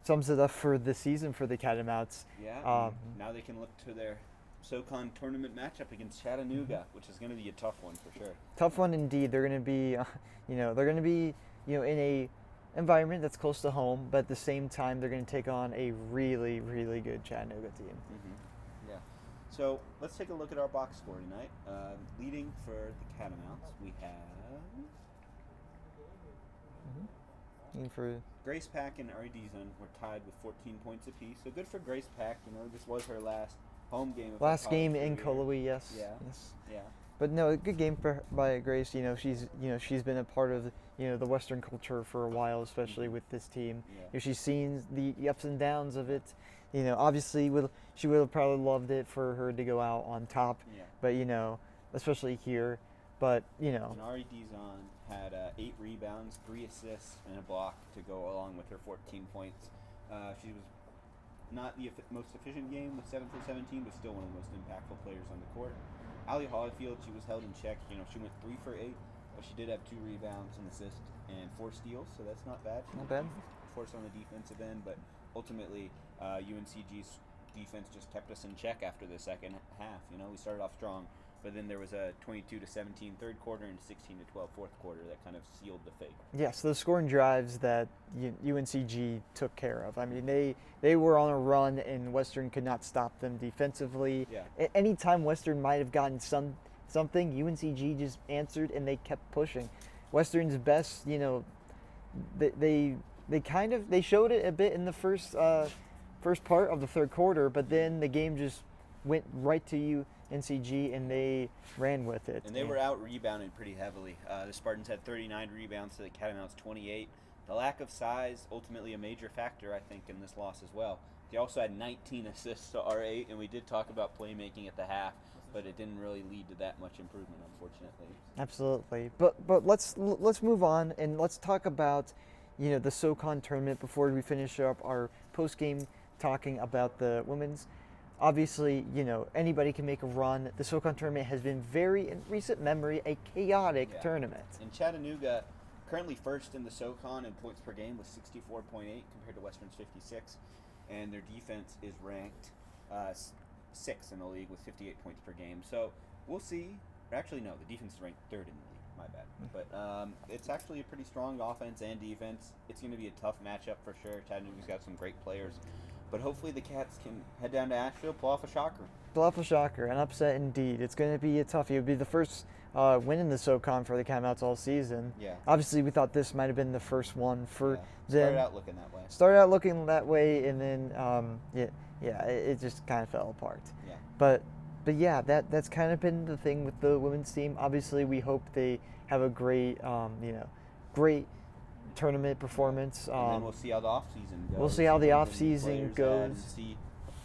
sums it up for the season for the Catamounts. Yeah, now they can look to their SoCon tournament matchup against Chattanooga, which is going to be a tough one for sure. Tough one indeed. They're going to be, in a environment that's close to home, but at the same time, they're going to take on a really, really good Chattanooga team. Mm-hmm. Yeah. So let's take a look at our box score tonight. Leading for the Catamounts, we have for Grace Pack and Ari Dizon were tied with 14 points apiece. So good for Grace Pack. This was her last home game. Last game in Cullowhee, yes. Yeah. Yes. Yeah. But no, a good game by Grace. She's been a part of the Western culture for a while, especially with this team. Yeah. She's seen the ups and downs of it. Obviously, she would have probably loved it for her to go out on top. Yeah. But especially here. But And Ari Dizon had 8 rebounds, 3 assists, and a block to go along with her 14 points. She was not the most efficient game with 7 for 17, but still one of the most impactful players on the court. Allie Hollyfield, she was held in check. She went 3 for 8, but she did have 2 rebounds, an assist, and 4 steals, so that's not bad. Not bad. Force on the defensive end, but ultimately UNCG's defense just kept us in check after the second half. We started off strong, but then there was a 22-17 third quarter and 16-12 fourth quarter that kind of sealed the fate. Yes, those scoring drives that UNCG took care of. I mean, they were on a run, and Western could not stop them defensively. Yeah. Anytime Western might have gotten something, UNCG just answered, and they kept pushing. Western's best, they showed it a bit in the first part of the third quarter, but then the game just went right to UNCG, and they ran with it. And they were out-rebounded pretty heavily. The Spartans had 39 rebounds to the Catamounts 28. The lack of size, ultimately a major factor, I think, in this loss as well. They also had 19 assists to our 8, and we did talk about playmaking at the half, but it didn't really lead to that much improvement, unfortunately. Absolutely. But let's move on, and let's talk about the SoCon tournament before we finish up our post-game talking about the women's. Obviously, anybody can make a run. The SoCon tournament has been in recent memory, a chaotic tournament. And Chattanooga, currently first in the SoCon in points per game with 64.8 compared to Western's 56. And their defense is ranked 6th in the league with 58 points per game. So we'll see. Actually, no, the defense is ranked 3rd in the league. My bad. But it's actually a pretty strong offense and defense. It's going to be a tough matchup for sure. Chattanooga's got some great players. But hopefully the Cats can head down to Asheville, pull off a shocker. Pull off a shocker, an upset indeed. It's going to be a toughie. It would be the first win in the SoCon for the Catamounts all season. Yeah. Obviously, we thought this might have been the first one for them. Started out looking that way. Started out looking that way, and then it just kind of fell apart. Yeah. But but yeah, that's kind of been the thing with the women's team. Obviously, we hope they have a great, great tournament performance. And then we'll see how the off season goes. We'll see how the Bring off season goes. And see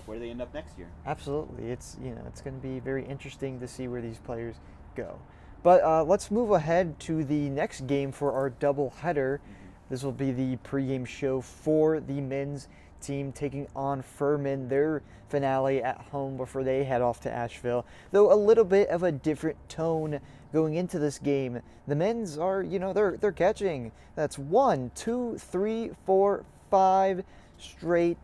where they end up next year. Absolutely, it's going to be very interesting to see where these players go. But let's move ahead to the next game for our doubleheader. This will be the pregame show for the men's team taking on Furman, their finale at home before they head off to Asheville. Though a little bit of a different tone going into this game. The men's are, they're catching. That's 1, 2, 3, 4, 5 straight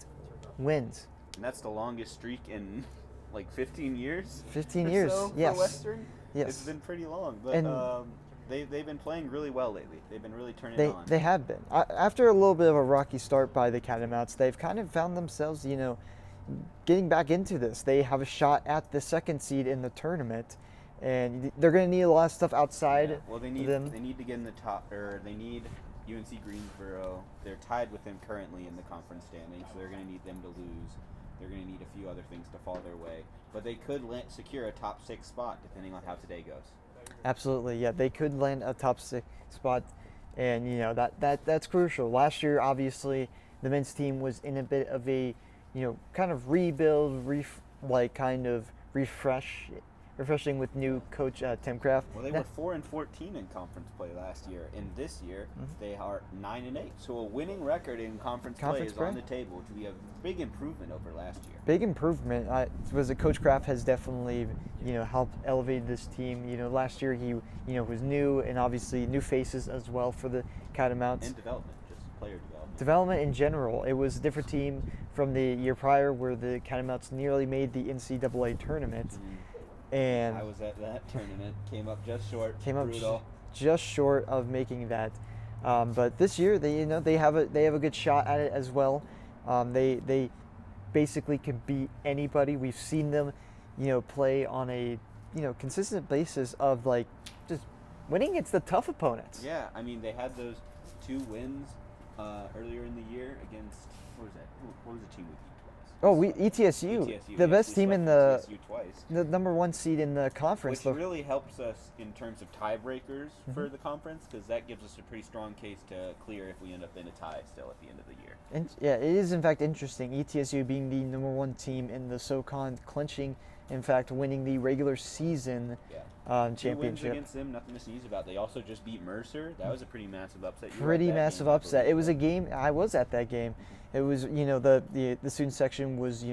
wins. And that's the longest streak in like 15 years. 15 years, so yes. For Western. Yes. It's been pretty long, but they've been playing really well lately. They've been really turning on. They have been. After a little bit of a rocky start by the Catamounts, they've kind of found themselves, getting back into this. They have a shot at the second seed in the tournament, and they're going to need a lot of stuff outside. Yeah. Well, they need them. They need to get in the top, or they need UNC Greensboro. They're tied with them currently in the conference standings, so they're going to need them to lose. They're going to need a few other things to fall their way, but they could secure a top 6 spot depending on how today goes. Absolutely, yeah, they could land a top 6 spot, and that's crucial. Last year, obviously, the men's team was in a bit of a, kind of rebuild, refreshing with new coach Tim Kraft. Well, they were 4-14 in conference play last year, and this year they are 9-8. So a winning record in conference play is on the table, which would be a big improvement over last year. Big improvement. Coach Kraft has definitely helped elevate this team. Last year he was new, and obviously new faces as well for the Catamounts. And development, just player development. Development in general. It was a different team from the year prior, where the Catamounts nearly made the NCAA tournament. And I was at that tournament. Came up just short. Just short of making that. But this year, they have a good shot at it as well. They basically can beat anybody. We've seen them, play on a consistent basis of just winning against the tough opponents. Yeah, I mean they had those 2 wins earlier in the year against what was the team we beat twice? Oh, ETSU, the best team in the number 1 seed in the conference. Which really helps us in terms of tiebreakers for the conference, because that gives us a pretty strong case to clear if we end up in a tie still at the end of the year. And yeah, it is in fact interesting. ETSU being the number 1 team in the SoCon, clinching, in fact, winning the regular season championship. 2 wins against them, nothing to sneeze about. They also just beat Mercer. That was a pretty massive upset. Pretty massive upset. It was a game. I was at that game. It was, the student section was,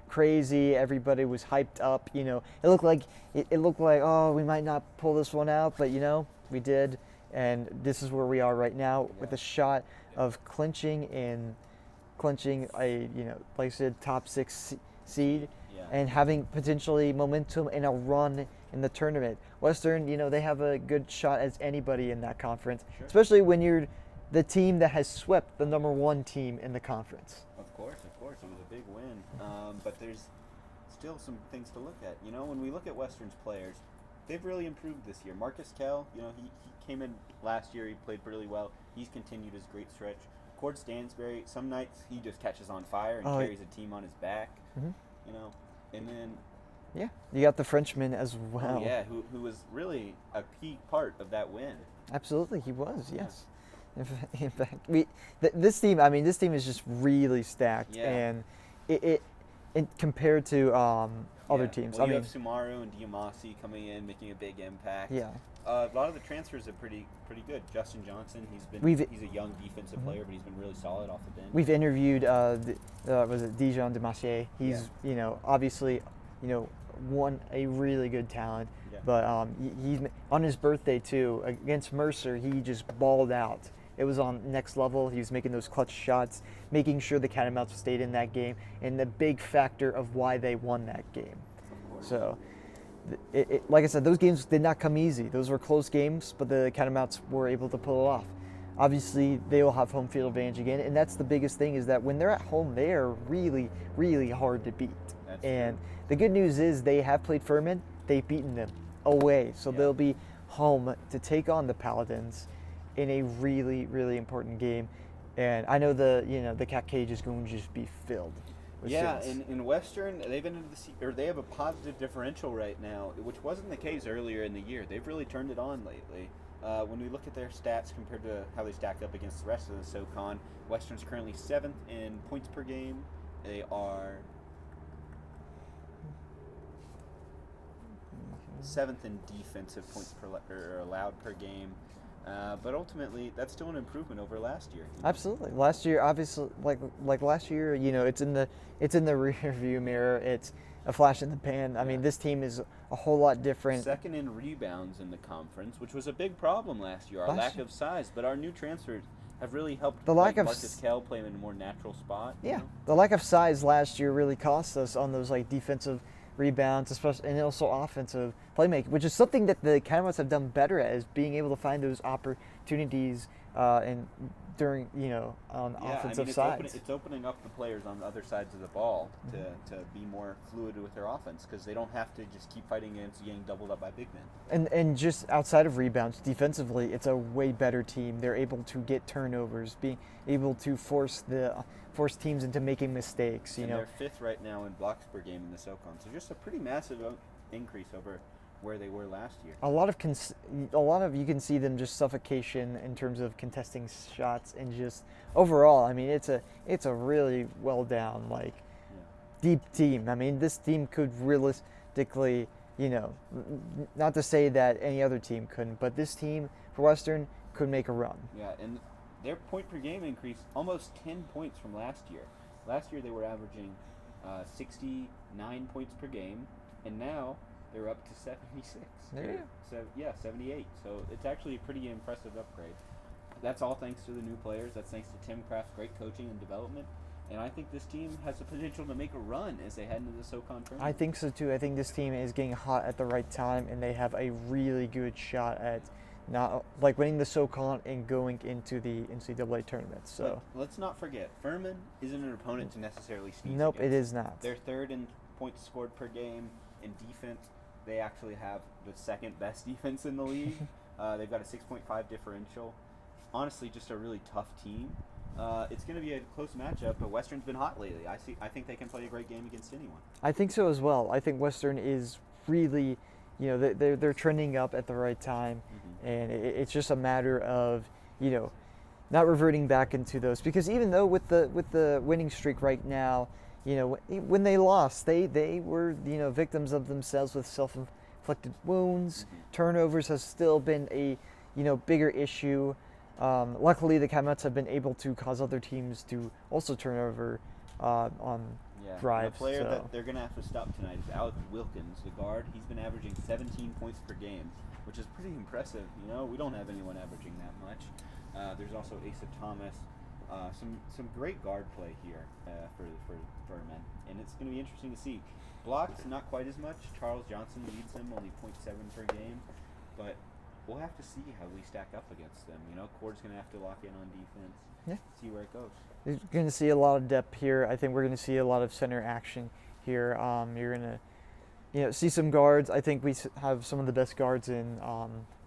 crazy. Everybody was hyped up. It looked like oh, we might not pull this one out, but we did, and this is where we are right now with a shot of clinching a like I said, top 6 seed. And having potentially momentum and a run in the tournament. Western, they have a good shot as anybody in that conference, especially when you're the team that has swept the number 1 team in the conference. Of course, it was a big win. But there's still some things to look at. When we look at Western's players, they've really improved this year. Marcus Kell, he came in last year, he played really well. He's continued his great stretch. Cord Stansberry, some nights he just catches on fire and carries a team on his back. And then you got the Frenchman as well. Oh, yeah, who was really a key part of that win. Absolutely, he was. Yes. In fact, this team is just really stacked, and it compared to other teams. Well, you have Sumaru and Diamasi coming in, making a big impact. Yeah. A lot of the transfers are pretty good. Justin Johnson, he's a young defensive player, but he's been really solid off the bench. We've interviewed was it Dijon Demasier. He's obviously one a really good talent, but he's on his birthday too against Mercer. He just balled out. It was on next level. He was making those clutch shots, making sure the Catamounts stayed in that game, and the big factor of why they won that game. So, like I said, those games did not come easy. Those were close games, but the Catamounts were able to pull it off. Obviously, they will have home field advantage again, and that's the biggest thing, is that when they're at home, they are really, really hard to beat. And the good news is they have played Furman. They've beaten them away, so they'll be home to take on the Paladins in a really, really important game. And I know the Cat Cage is going to just be filled. Yeah, students. in Western, they've ended they have a positive differential right now, which wasn't the case earlier in the year. They've really turned it on lately. When we look at their stats compared to how they stack up against the rest of the SoCon, Western's currently 7th in points per game. They are 7th in defensive points or allowed per game. But ultimately, that's still an improvement over last year. Absolutely. Last year, obviously, like last year, it's in the rear view mirror. It's a flash in the pan. I mean, this team is a whole lot different. 2nd in rebounds in the conference, which was a big problem last year. Our lack of size, but our new transfers have really helped. The lack of Marcus Kell play in a more natural spot. Yeah, the lack of size last year really cost us on those defensive rebounds, especially, and also offensive playmaking, which is something that the Catamounts have done better at, is being able to find those opportunities and during on offensive sides. It's opening up the players on the other sides of the ball to be more fluid with their offense, because they don't have to just keep fighting against getting doubled up by big men. And just outside of rebounds, defensively, it's a way better team. They're able to get turnovers, being able to force teams into making mistakes. They're 5th right now in blocks per game in the SoCon, so just a pretty massive increase over where they were last year. A lot of you can see them just suffocation in terms of contesting shots, and just overall, I mean, it's a really well down deep team. I mean, this team could realistically, not to say that any other team couldn't, but this team for Western could make a run. Yeah, and their point per game increased almost 10 points from last year. Last year they were averaging 69 points per game, and now they're up to 76. Yeah. 78. So it's actually a pretty impressive upgrade. That's all thanks to the new players. That's thanks to Tim Kraft's great coaching and development. And I think this team has the potential to make a run as they head into the SoCon tournament. I think so too. I think this team is getting hot at the right time, and they have a really good shot at winning the SoCon and going into the NCAA tournament. So let's not forget, Furman isn't an opponent to necessarily sneeze Nope, against. it is not. They're 3rd in points scored per game. In defense, they actually have the 2nd best defense in the league. They've got a 6.5 differential. Honestly, just a really tough team. It's going to be a close matchup, but Western's been hot lately. I think they can play a great game against anyone. I think so as well. I think Western is really, they're trending up at the right time, and it's just a matter of, not reverting back into those, because even though with the winning streak right now, when they lost, they were victims of themselves with self-inflicted wounds. Turnovers has still been a bigger issue. Luckily, the Catamounts have been able to cause other teams to also turn over on drives. The player that they're going to have to stop tonight is Alex Wilkins, the guard. He's been averaging 17 points per game, which is pretty impressive. We don't have anyone averaging that much. There's also Asa Thomas. Some great guard play here for Furman, and it's going to be interesting to see. Blocks, not quite as much. Charles Johnson leads them, only 0.7 per game, but we'll have to see how we stack up against them. Cord's going to have to lock in on defense, see where it goes. You're going to see a lot of depth here. I think we're going to see a lot of center action here. You're going to see some guards. I think we have some of the best guards in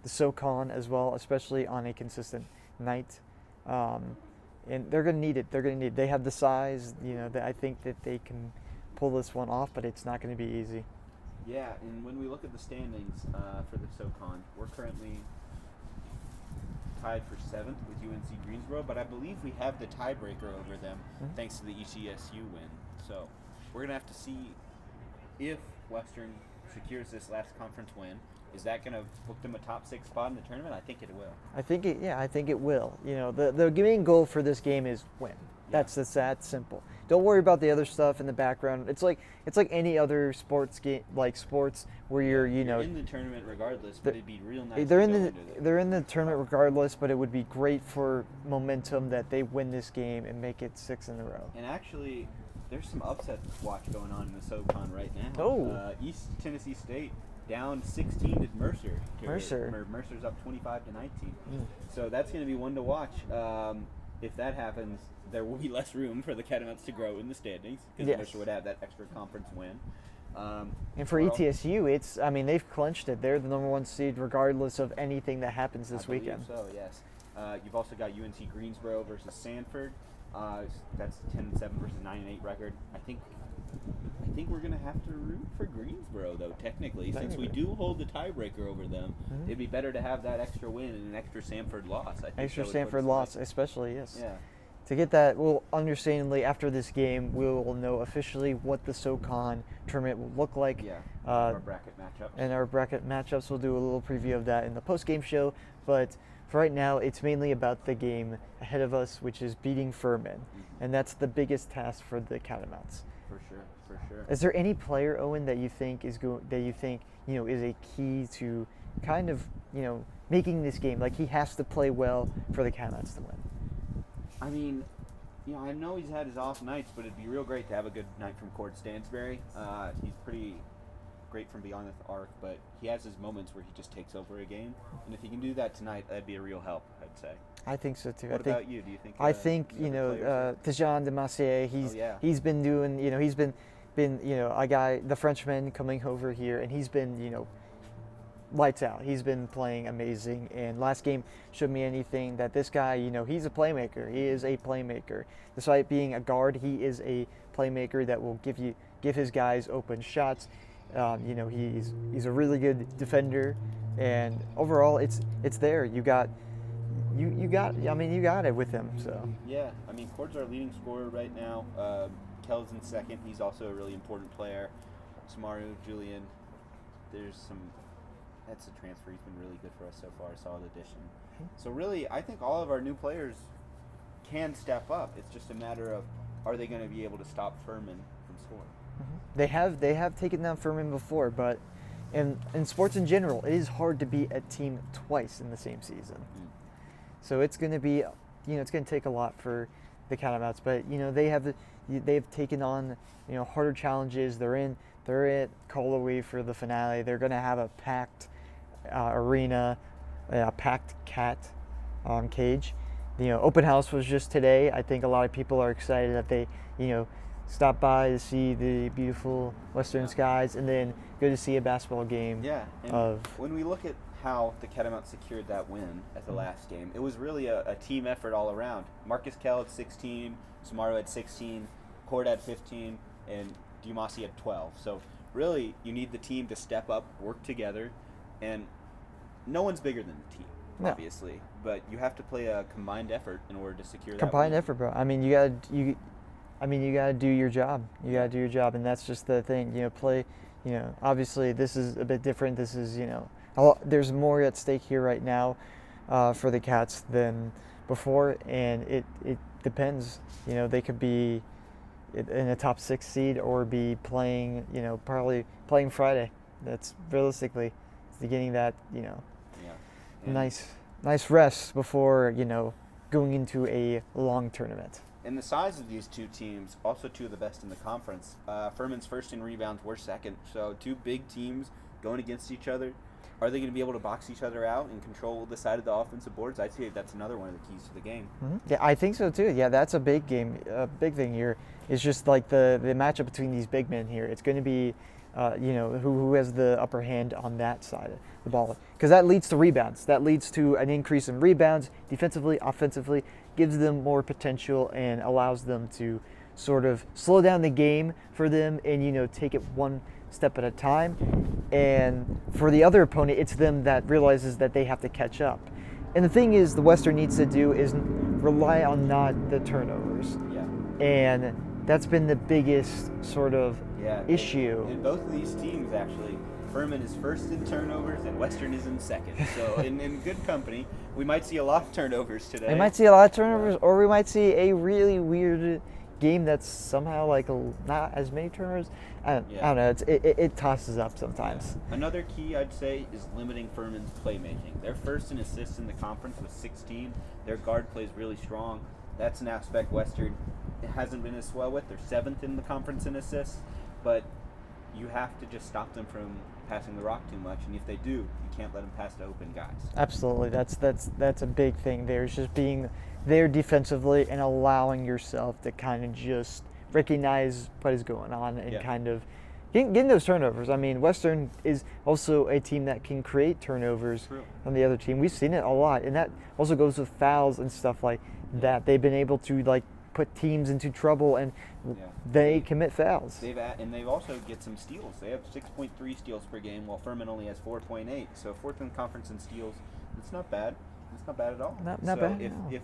the SoCon as well, especially on a consistent night. And they're going to need it. They have the size. I think that they can pull this one off, but it's not going to be easy. Yeah, and when we look at the standings for the SoCon, we're currently tied for 7th with UNC Greensboro, but I believe we have the tiebreaker over them thanks to the ECSU win. So we're going to have to see if Western secures this last conference win. Is that going to book them a top 6 spot in the tournament? I think it will. I think it will. The main goal for this game is win. That's that simple. Don't worry about the other stuff in the background. It's like any other sports game, sports where you're in the tournament regardless, but it'd be real nice. They're in the tournament regardless, but it would be great for momentum that they win this game and make it 6 in a row. And actually, there's some upset watch going on in the SoCon right now. Oh, East Tennessee State down 16 to Mercer. Mercer's up 25 to 19. So that's going to be one to watch. If that happens, there will be less room for the Catamounts to grow in the standings, because Mercer would have that extra conference win. And for ETSU, they've clinched it. They're the number 1 seed regardless of anything that happens this weekend. So, yes. You've also got UNC Greensboro versus Sanford. That's 10-7 versus 9-8 record. I think we're gonna have to root for Greensboro though. Technically, since we do hold the tiebreaker over them, it'd be better to have that extra win and an extra Sanford loss. I think extra Sanford loss, especially, yes. Yeah. To get that, well, understandably, after this game, we'll know officially what the SoCon tournament will look like. Yeah. Our bracket matchups. And our bracket matchups, we'll do a little preview of that in the post-game show. But for right now, it's mainly about the game ahead of us, which is beating Furman. And that's the biggest task for the Catamounts. For sure. Is there any player, Owen, that you think is is a key to kind of, making this game? Like, he has to play well for the Catamounts to win. I mean, I know he's had his off nights, but it'd be real great to have a good night from Cord Stansberry. He's pretty great from beyond the arc, but he has his moments where he just takes over a game. And if he can do that tonight, that'd be a real help, I'd say. I think so too. What about you? Do you think? I think Tejan Demassier. He's been doing. He's been a guy, the Frenchman coming over here, and he's been lights out. He's been playing amazing, and last game showed me anything that this guy, he's a playmaker. He is a playmaker. Despite being a guard, he is a playmaker that will give his guys open shots. He's a really good defender, and overall, it's there. You got it with him. So yeah, I mean, Cord's our leading scorer right now. Kell's in second. He's also a really important player. Samaru, Julian. That's a transfer. He's been really good for us so far. Solid addition. So really, I think all of our new players can step up. It's just a matter of, are they going to be able to stop Furman from scoring? They have taken down Furman before, but in sports in general, it is hard to beat a team twice in the same season. So it's going to be, it's going to take a lot for the Catamounts. But they've taken on harder challenges. They're at Colaway for the finale. They're going to have a packed arena, a packed cat cage. Open house was just today. I think a lot of people are excited that they stopped by to see the beautiful western skies, and then go to see a basketball game. Yeah. And when we look at how the Catamounts secured that win at the last game, it was really a team effort all around. Marcus Kell had 16, Samaru had 16, Cord had 15, and Dumasi had 12. So really, you need the team to step up, work together, and no one's bigger than the team, obviously. But you have to play a combined effort in order to secure that combined win. effort, bro. I mean, you gotta do your job. You gotta do your job, and that's just the thing. Obviously, this is a bit different. This is, there's more at stake here right now for the Cats than before, and it depends. They could be in a top 6 seed or be playing, probably playing Friday. That's realistically getting that, nice rest before, going into a long tournament. And the size of these two teams, also two of the best in the conference. Furman's first in rebounds, we're second. So two big teams going against each other. Are they going to be able to box each other out and control the side of the offensive boards? I'd say that's another one of the keys to the game. Yeah, I think so too. Yeah, that's a big game. A big thing here is just like the matchup between these big men here. It's going to be, who has the upper hand on that side of the ball. Because that leads to rebounds. That leads to an increase in rebounds defensively, offensively, gives them more potential and allows them to sort of slow down the game for them and, take it one step at a time. And for the other opponent, it's them that realizes that they have to catch up. And the thing is, the Western needs to do is rely on not the turnovers. Yeah. And that's been the biggest sort of issue. In both of these teams, actually, Furman is first in turnovers and Western is in second. So in good company, we might see a lot of turnovers today. We might see a lot of turnovers, or we might see a really weird game that's somehow like not as many turnovers. I don't know. It tosses up sometimes. Yeah. Another key, I'd say, is limiting Furman's playmaking. They're first in assists in the conference with 16. Their guard plays really strong. That's an aspect Western hasn't been as well with. They're 7th in the conference in assists, but you have to just stop them from passing the rock too much. And if they do, you can't let them pass to open guys. Absolutely, that's a big thing. There's just being there defensively and allowing yourself to kind of just recognize what is going on and kind of getting those turnovers. I mean, Western is also a team that can create turnovers on the other team. We've seen it a lot, and that also goes with fouls and stuff like that. They've been able to put teams into trouble, and Yeah. they commit fouls. They've also get some steals. They have 6.3 steals per game, while Furman only has 4.8. So fourth in the conference in steals. It's not bad. It's not bad at all. Not so bad. If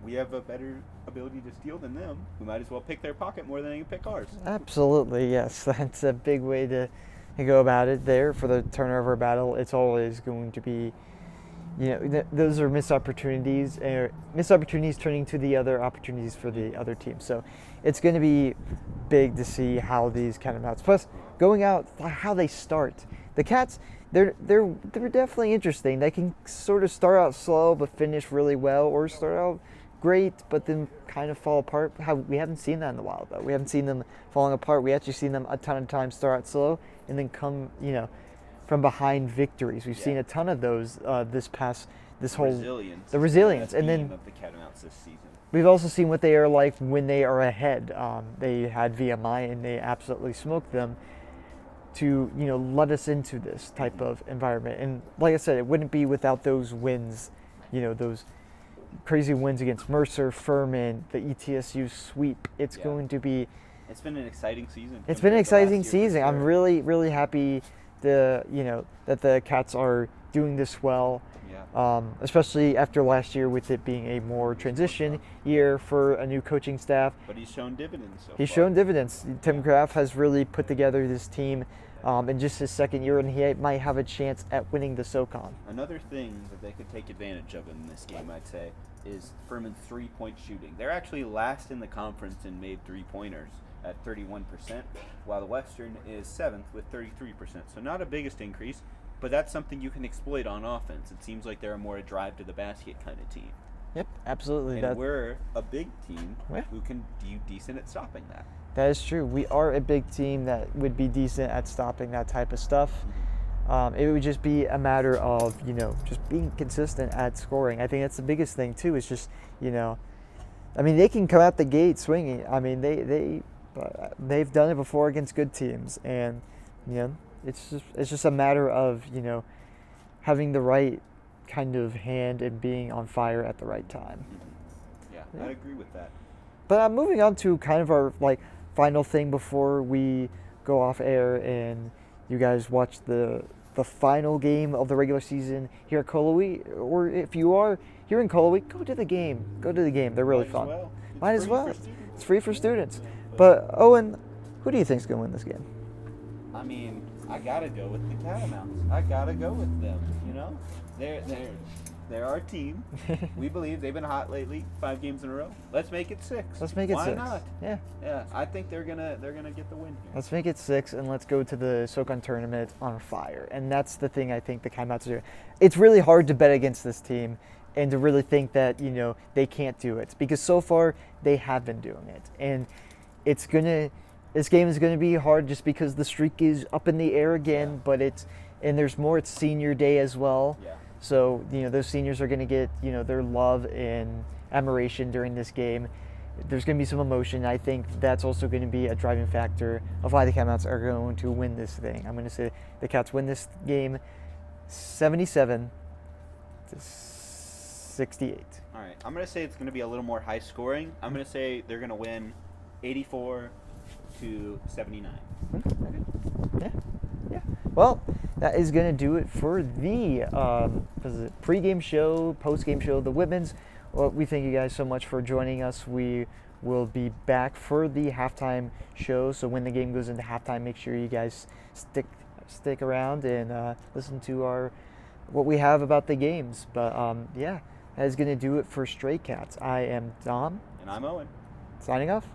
we have a better ability to steal than them, we might as well pick their pocket more than they can pick ours. Absolutely, yes. That's a big way to go about it there for the turnover battle. It's always going to be, those are missed opportunities turning to the other opportunities for the other team. So it's going to be big to see how these kind of outs. Plus, going out, how they start. The Cats, they're definitely interesting. They can sort of start out slow but finish really well, or start out great but then kind of fall apart. We haven't seen that in a while, though. We haven't seen them falling apart. We actually seen them a ton of times start out slow and then come, from behind victories. We've seen a ton of those the resilience, and then of the Catamounts this season. We've also seen what they are like when they are ahead. They had VMI and they absolutely smoked them to let us into this type of environment. And like I said, it wouldn't be without those wins, those crazy wins against Mercer, Furman, the ETSU sweep. It's going to be. It's been an exciting season. It's been an exciting season. Sure. I'm really, really happy that the Cats are doing this well. Yeah. Especially after last year, with it being a more transition year for a new coaching staff. But he's shown dividends so He's far. shown dividends. Tim Graff has really put together this team in just his second year, and he might have a chance at winning the SoCon. Another thing that they could take advantage of in this game, I'd say, is Furman's three-point shooting. They're actually last in the conference in made three-pointers at 31%, while the Western is 7th with 33%. So not a biggest increase, but that's something you can exploit on offense. It seems like they're a more drive to the basket kind of team. Yep, absolutely. And we're a big team who can do decent at stopping that. That is true. We are a big team that would be decent at stopping that type of stuff. It would just be a matter of, just being consistent at scoring. I think that's the biggest thing, too, is just, they can come out the gate swinging. They've done it before against good teams. And, it's just a matter of, having the right kind of hand and being on fire at the right time. Yeah, I agree with that. But moving on to kind of our, final thing before we go off air and you guys watch the final game of the regular season here at Cullowhee, or if you are here in Cullowhee, go to the game. They're really fun. Might as well. It's free for students. But Owen, who do you think's going to win this game? I gotta go with the Catamounts. I gotta go with them. They're our team. We believe they've been hot lately. 5 games in a row. Let's make it 6. Let's make it 6. Why not? Yeah. I think they're gonna get the win here. Let's make it 6, and let's go to the SoCon tournament on fire. And that's the thing I think the Catamounts are doing. It's really hard to bet against this team and to really think that they can't do it, because so far they have been doing it. And this game is gonna be hard just because the streak is up in the air again. But it's senior day as well. Yeah. So, those seniors are going to get, their love and admiration during this game. There's going to be some emotion. I think that's also going to be a driving factor of why the Catamounts are going to win this thing. I'm going to say the Cats win this game 77-68. All right. I'm going to say it's going to be a little more high scoring. I'm going to say they're going to win 84-79. Okay. Yeah. Well, that is going to do it for the pregame show, postgame show, the women's. Well, we thank you guys so much for joining us. We will be back for the halftime show. So when the game goes into halftime, make sure you guys stick around and listen to what we have about the games. But that is going to do it for Stray Cats. I am Dom. And I'm Owen. Signing off.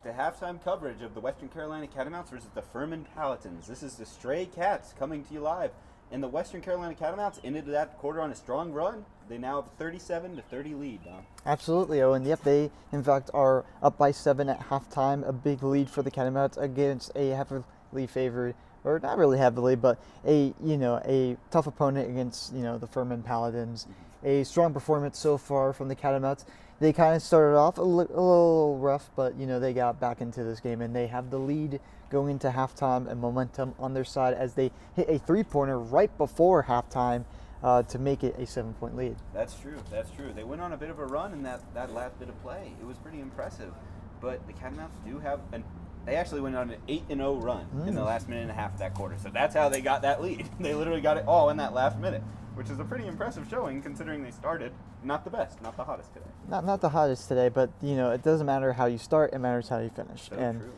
The halftime coverage of the Western Carolina Catamounts versus the Furman Paladins. This is the Stray Cats coming to you live. And the Western Carolina Catamounts ended that quarter on a strong run. They now have a 37-30 lead, Dom. Absolutely, Owen. Yep, they in fact are up by 7 at halftime. A big lead for the Catamounts against a heavily favored, or not really heavily, but a tough opponent against the Furman Paladins. A strong performance so far from the Catamounts. They kind of started off a little rough, but they got back into this game and they have the lead going into halftime and momentum on their side as they hit a three-pointer right before halftime to make it a 7-point lead. That's true. They went on a bit of a run in that last bit of play. It was pretty impressive. But the Catamounts do have they actually went on an 8-0 run in the last minute and a half of that quarter. So that's how they got that lead. They literally got it all in that last minute, which is a pretty impressive showing considering they started not the best, not the hottest today. Not the hottest today, but it doesn't matter how you start, it matters how you finish. So and true.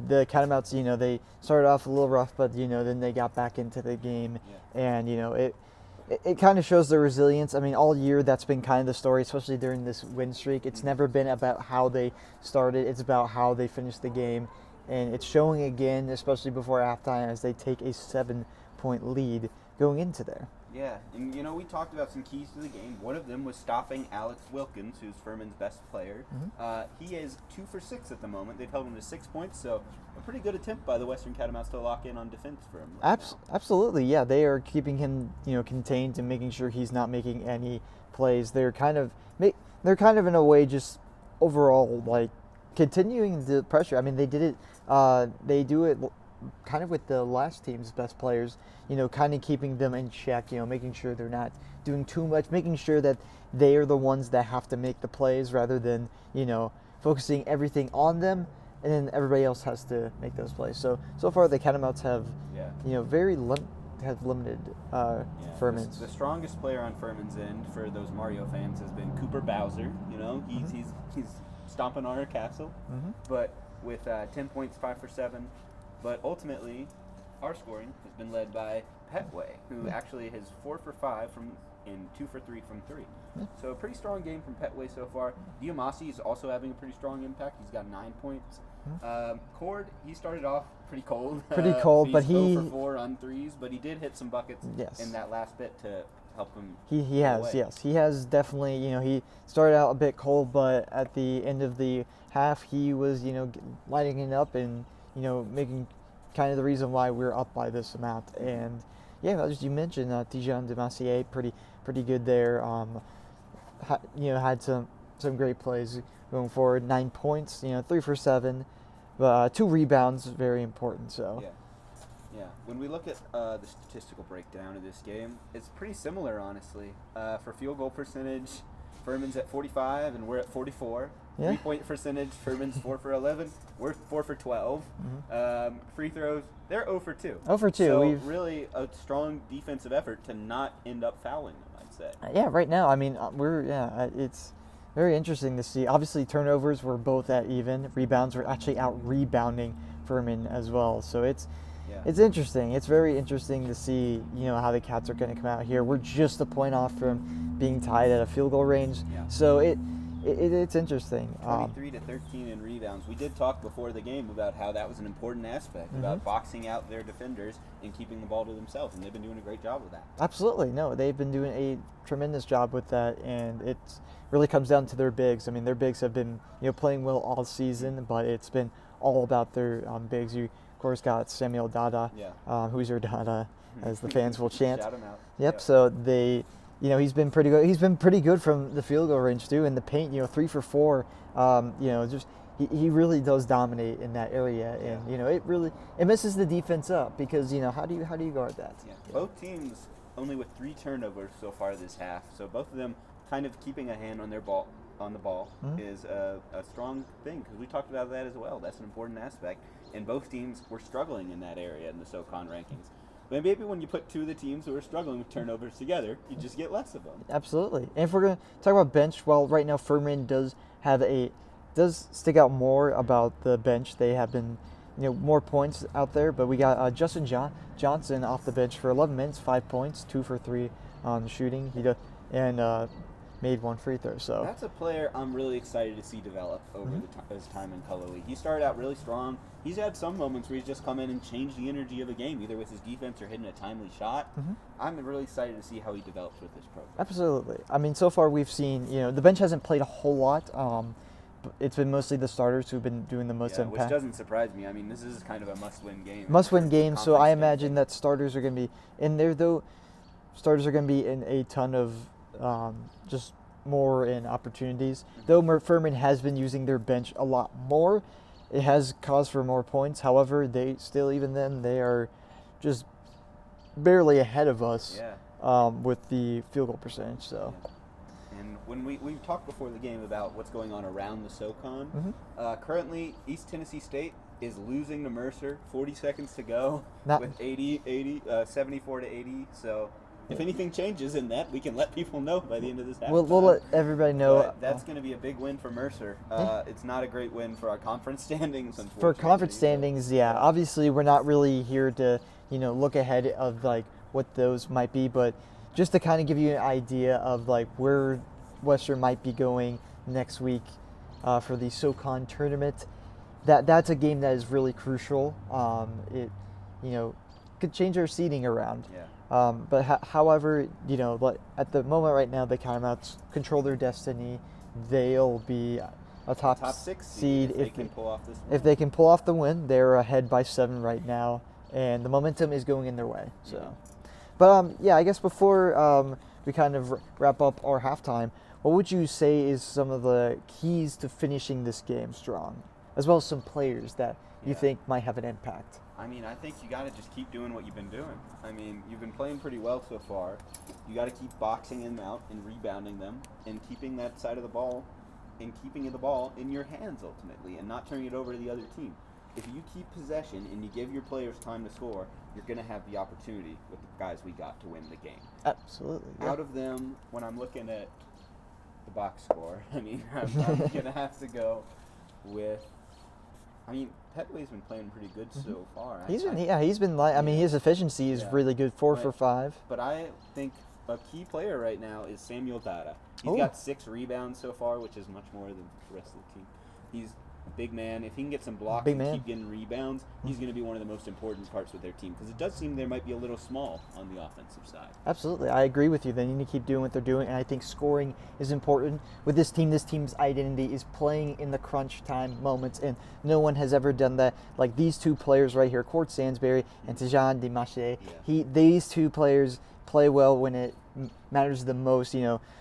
The Catamounts, they started off a little rough, but then they got back into the game, and it kind of shows their resilience. I mean, all year that's been kind of the story, especially during this win streak. It's never been about how they started; it's about how they finished the game, and it's showing again, especially before halftime, as they take a 7-point lead going into there. Yeah, and we talked about some keys to the game. One of them was stopping Alex Wilkins, who's Furman's best player. He is 2 for 6 at the moment. They've held him to 6 points, so a pretty good attempt by the Western Catamounts to lock in on defense for him. Absolutely, yeah. They are keeping him, contained and making sure he's not making any plays. They're kind of in a way just overall like continuing the pressure. I mean, they did it. They do it kind of with the last team's best players, kind of keeping them in check, making sure they're not doing too much, making sure that they are the ones that have to make the plays rather than, focusing everything on them and then everybody else has to make those plays. So far the Catamounts have, have limited Furman's. The strongest player on Furman's end for those Mario fans has been Cooper Bowser. He's stomping on our castle, but with 10 points, 5 for 7. But ultimately, our scoring has been led by Petway, who actually is 4 for 5 and 2 for 3 from 3. So a pretty strong game from Petway so far. Diamasi is also having a pretty strong impact. He's got 9 points. Cord, he started off pretty cold. But he 0 for 4 on threes, but he did hit some buckets in that last bit to help him. He has definitely. He started out a bit cold, but at the end of the half, he was lighting it up and making kind of the reason why we're up by this amount. And as you mentioned, Tijan Demacier, pretty good there. Had some great plays going forward. 9 points, 3 for 7, but 2 rebounds, very important. So when we look at the statistical breakdown of this game, it's pretty similar, honestly. For field goal percentage, Furman's at 45 and we're at 44. 3-point percentage, Furman's 4 for 11. We're 4 for 12. Free throws, they're 0 for 2. 0 for 2. So really a strong defensive effort to not end up fouling them, I'd say. Right now, I mean, it's very interesting to see. Obviously, turnovers were both at even. Rebounds were actually out rebounding Furman as well. So it's interesting. It's very interesting to see, how the Cats are going to come out here. We're just a point off from being tied at a field goal range. So it's interesting. 23 to 13 in rebounds. We did talk before the game about how that was an important aspect, about boxing out their defenders and keeping the ball to themselves, and they've been doing a great job of that. Absolutely. No, they've been doing a tremendous job with that, and it really comes down to their bigs. I mean, their bigs have been playing well all season, but it's been all about their bigs. You, of course, got Samuel Dada, who's your Dada, as the fans will chant. Shout him out. Yep, so they... he's been pretty good. He's been pretty good from the field goal range too. In the paint, 3 for 4. Just he really does dominate in that area, and it messes the defense up because how do you guard that? Both teams only with 3 turnovers so far this half, so both of them kind of keeping a hand on the ball is a strong thing because we talked about that as well. That's an important aspect, and both teams were struggling in that area in the SoCon rankings. But maybe when you put 2 of the teams who are struggling with turnovers together, you just get less of them. Absolutely. And if we're going to talk about bench, well, right now Furman does stick out more about the bench. They have been, more points out there. But we got Justin Johnson off the bench for 11 minutes, 5 points, 2 for 3 on shooting. made one free throw. So that's a player I'm really excited to see develop over his time in Color League. He started out really strong. He's had some moments where he's just come in and changed the energy of a game, either with his defense or hitting a timely shot. I'm really excited to see how he develops with this program. Absolutely. I mean, so far we've seen, the bench hasn't played a whole lot. It's been mostly the starters who've been doing the most impact. Which doesn't surprise me. I mean, this is kind of a must-win game. Must-win game, so I imagine that starters are going to be in there, though. Starters are going to be in a ton of just more in opportunities. Though Furman has been using their bench a lot more, it has caused for more points. However, they still, even then, they are just barely ahead of us with the field goal percentage. So. Yeah. And when we talked before the game about what's going on around the SoCon, currently East Tennessee State is losing to Mercer, 40 seconds to go with 74 to 80. So if anything changes in that, we can let people know by the end of this half. We'll let everybody know. But that's going to be a big win for Mercer. It's not a great win for our conference standings, unfortunately. For conference standings, obviously we're not really here to look ahead of like what those might be, but just to kind of give you an idea of like where Western might be going next week for the SoCon tournament. That's a game that is really crucial. It could change our seeding around. But however, at the moment right now, the Countermounts control their destiny. They'll be a top 6 seed if they can pull off this win. If they can pull off the win. They're ahead by 7 right now, and the momentum is going in their way. So. But I guess before we kind of wrap up our halftime, what would you say is some of the keys to finishing this game strong, as well as some players that you think might have an impact? I mean, I think you got to just keep doing what you've been doing. I mean, you've been playing pretty well so far. You got to keep boxing them out and rebounding them and keeping that side of the ball and keeping the ball in your hands ultimately and not turning it over to the other team. If you keep possession and you give your players time to score, you're going to have the opportunity with the guys we got to win the game. Absolutely. Out of them, when I'm looking at the box score, I mean, I'm going to have to go with, Petley's been playing pretty good so far. He's been his efficiency is really good, 4 for 5. But I think a key player right now is Samuel Dada. He's got 6 rebounds so far, which is much more than the rest of the team. He's a big man. If he can get some blocks and keep getting rebounds, he's going to be one of the most important parts with their team because it does seem they might be a little small on the offensive side. Absolutely. I agree with you. They need to keep doing what they're doing, and I think scoring is important. With this team's identity is playing in the crunch time moments, and no one has ever done that. Like these 2 players right here, Cord Sansbury and Tejan Dimache, these 2 players play well when it matters the most.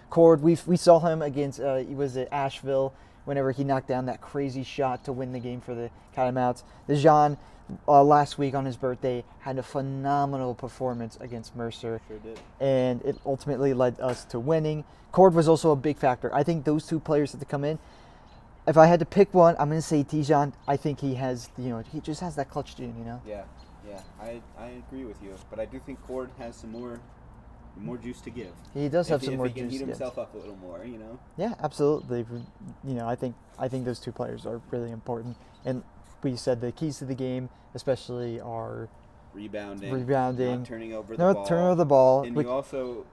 Cord, we saw him against, was it Asheville, whenever he knocked down that crazy shot to win the game for the Catamounts. Dejan, last week on his birthday, had a phenomenal performance against Mercer. Sure did. And it ultimately led us to winning. Cord was also a big factor. I think those 2 players had to come in. If I had to pick one, I'm going to say Tijan. I think he has, he just has that clutch gene, Yeah, I agree with you. But I do think Cord has some more juice to give. He does have some more juice to give. If he can heat himself up a little more, Yeah, absolutely. I think those 2 players are really important. And we said the keys to the game, especially are rebounding, not turning over the ball, and you also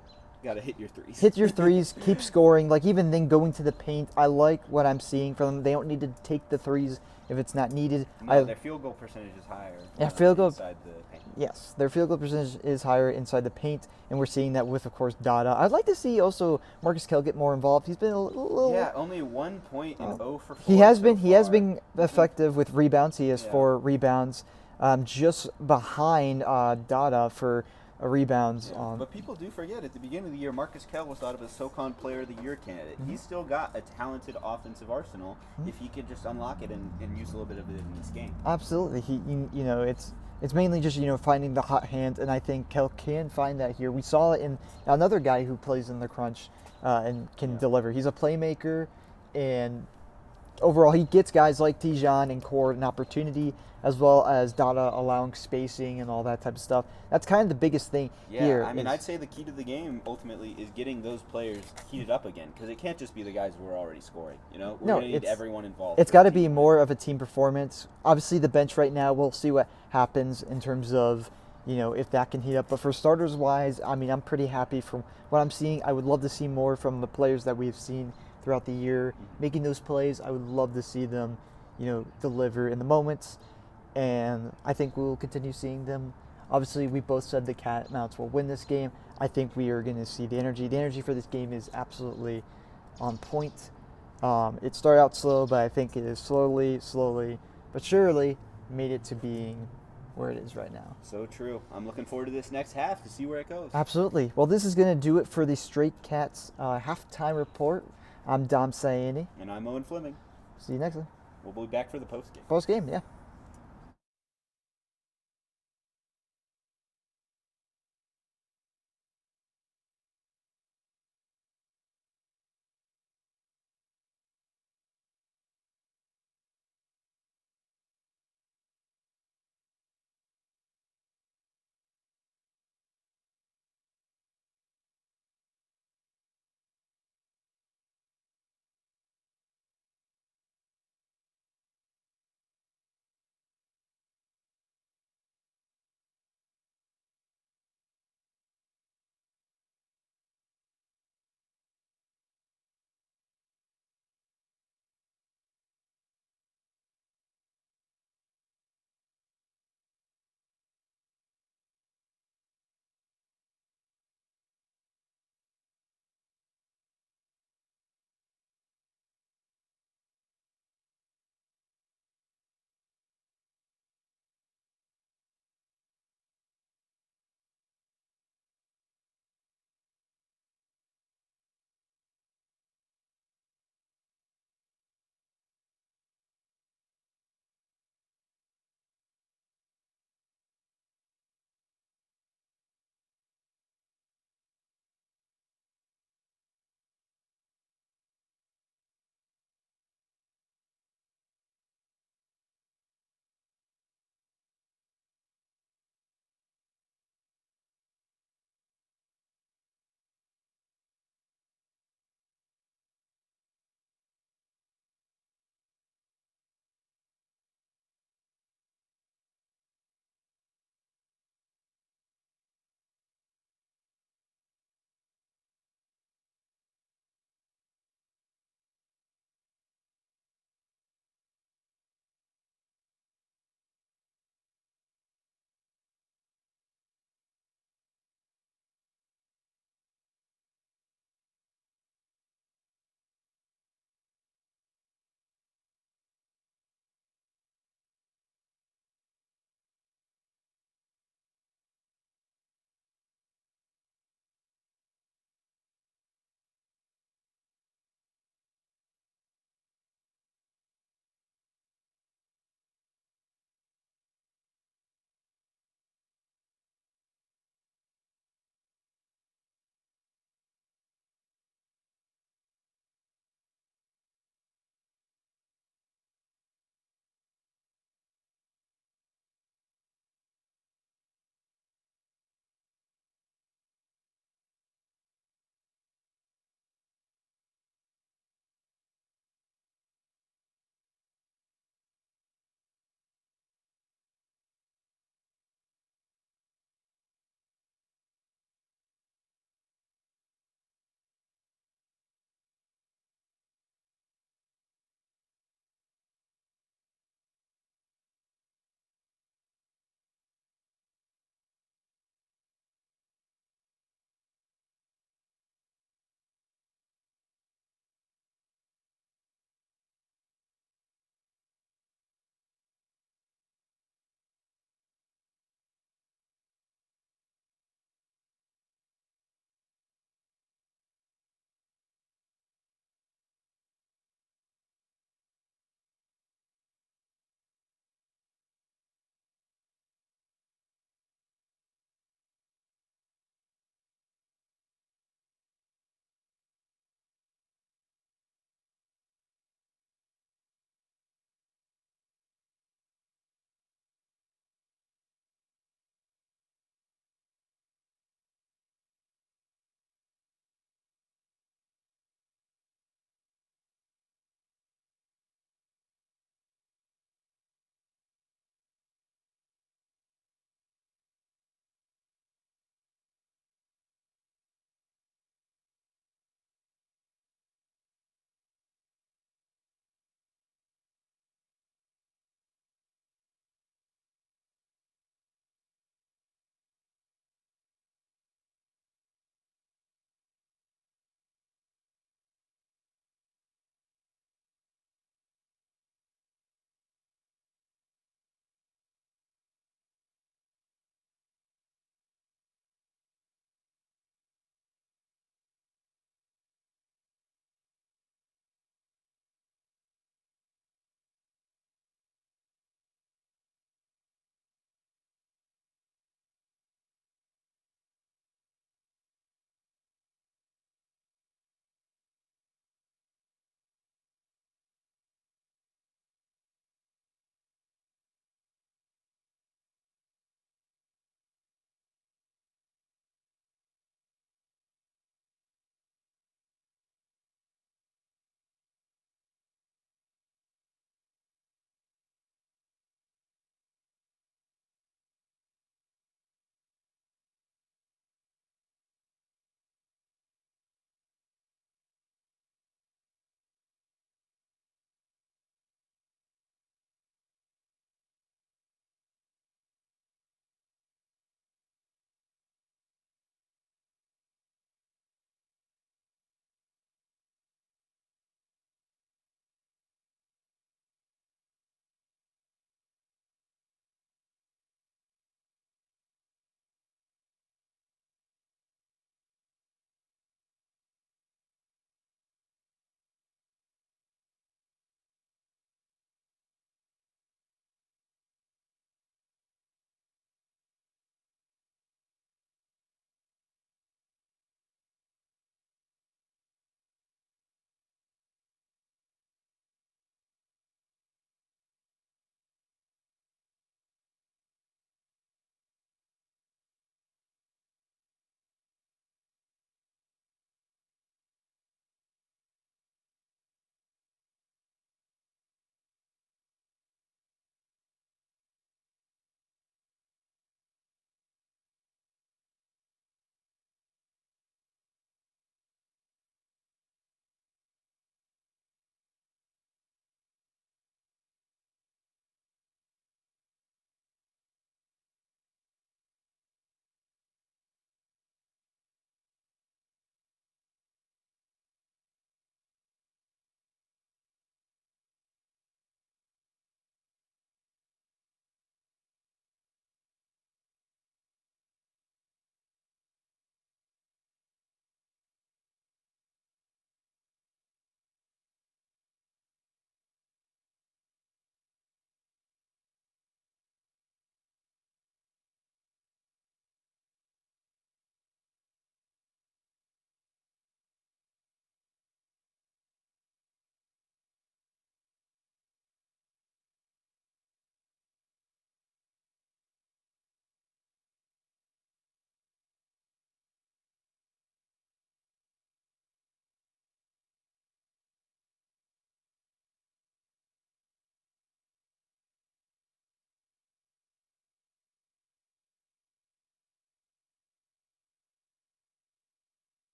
got to hit your threes. Hit your threes, keep scoring. Like even then going to the paint, I like what I'm seeing from them. They don't need to take the threes if it's not needed. No, their field goal percentage is higher. Inside the paint. Yes, their field goal percentage is higher inside the paint, and we're seeing that with, of course, Dada. I'd like to see also Marcus Kell get more involved. He's been a little. Yeah, only 1 point and 0 for 4. He has been effective with rebounds. He has 4 rebounds, just behind Dada for rebounds. But people do forget, at the beginning of the year, Marcus Kell was thought of as SoCon Player of the Year candidate. He's still got a talented offensive arsenal if he could just unlock it and use a little bit of it in this game. Absolutely. It's mainly just, finding the hot hand, and I think Kell can find that here. We saw it in another guy who plays in the crunch and can deliver. He's a playmaker, and overall he gets guys like Tijan and Cord an opportunity, as well as Dada allowing spacing and all that type of stuff. That's kind of the biggest thing here. Yeah, I mean, I'd say the key to the game ultimately is getting those players heated up again, because it can't just be the guys who are already scoring. We're going to need everyone involved. It's got to be more of a team performance. Obviously, the bench right now, we'll see what happens in terms of, if that can heat up. But for starters wise, I mean, I'm pretty happy from what I'm seeing. I would love to see more from the players that we've seen throughout the year making those plays. I would love to see them, deliver in the moments, and I think we'll continue seeing them. Obviously, we both said the Catamounts will win this game. I think we are going to see the energy. The energy for this game is absolutely on point. It started out slow, but I think it is slowly, but surely made it to being where it is right now. So true. I'm looking forward to this next half to see where it goes. Absolutely. Well, this is going to do it for the Stray Cats halftime report. I'm Dom Sayani. And I'm Owen Fleming. See you next time. We'll be back for the post game. Post game, yeah.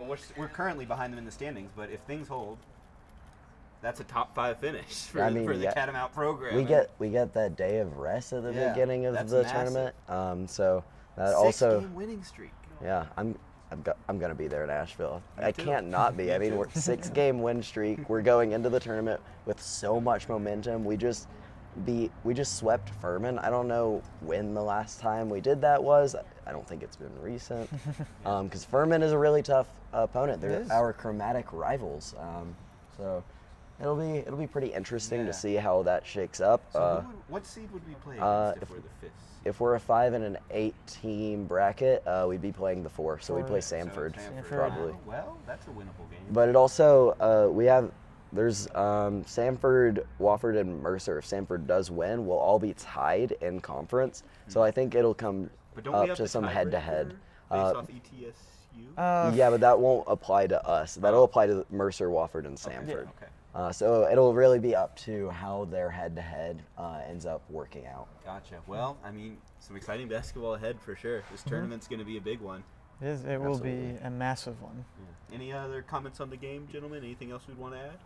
we're currently behind them in the standings, but if things hold, that's a top 5 finish for, I mean, for the Catamount program. We get that day of rest at the beginning of the massive. tournament. So that 6-game winning streak. Yeah, I'm gonna be there in Asheville. I too. can't not be. I mean, we're 6-game win streak. We're going into the tournament with so much momentum. We just swept Furman. I don't know when the last time we did that was. I don't think it's been recent. Because Furman is a really tough opponent. They're our chromatic rivals. So it'll be pretty interesting to see how that shakes up. So what seed would we play against if we're the 5th? If we're a 5 and an 8 team bracket, we'd be playing the 4. So we play Samford, probably. Well, that's a winnable game. But it also there's Samford, Wofford, and Mercer. If Samford does win, we'll all be tied in conference. So I think it'll come up to some head-to-head. Based off ETSU? Yeah, but that won't apply to us. That'll apply to Mercer, Wofford, and Samford. Okay. So it'll really be up to how their head-to-head ends up working out. Gotcha. Well, I mean, some exciting basketball ahead for sure. This tournament's going to be a big one. It will be a massive one. Yeah. Any other comments on the game, gentlemen? Anything else we'd want to add?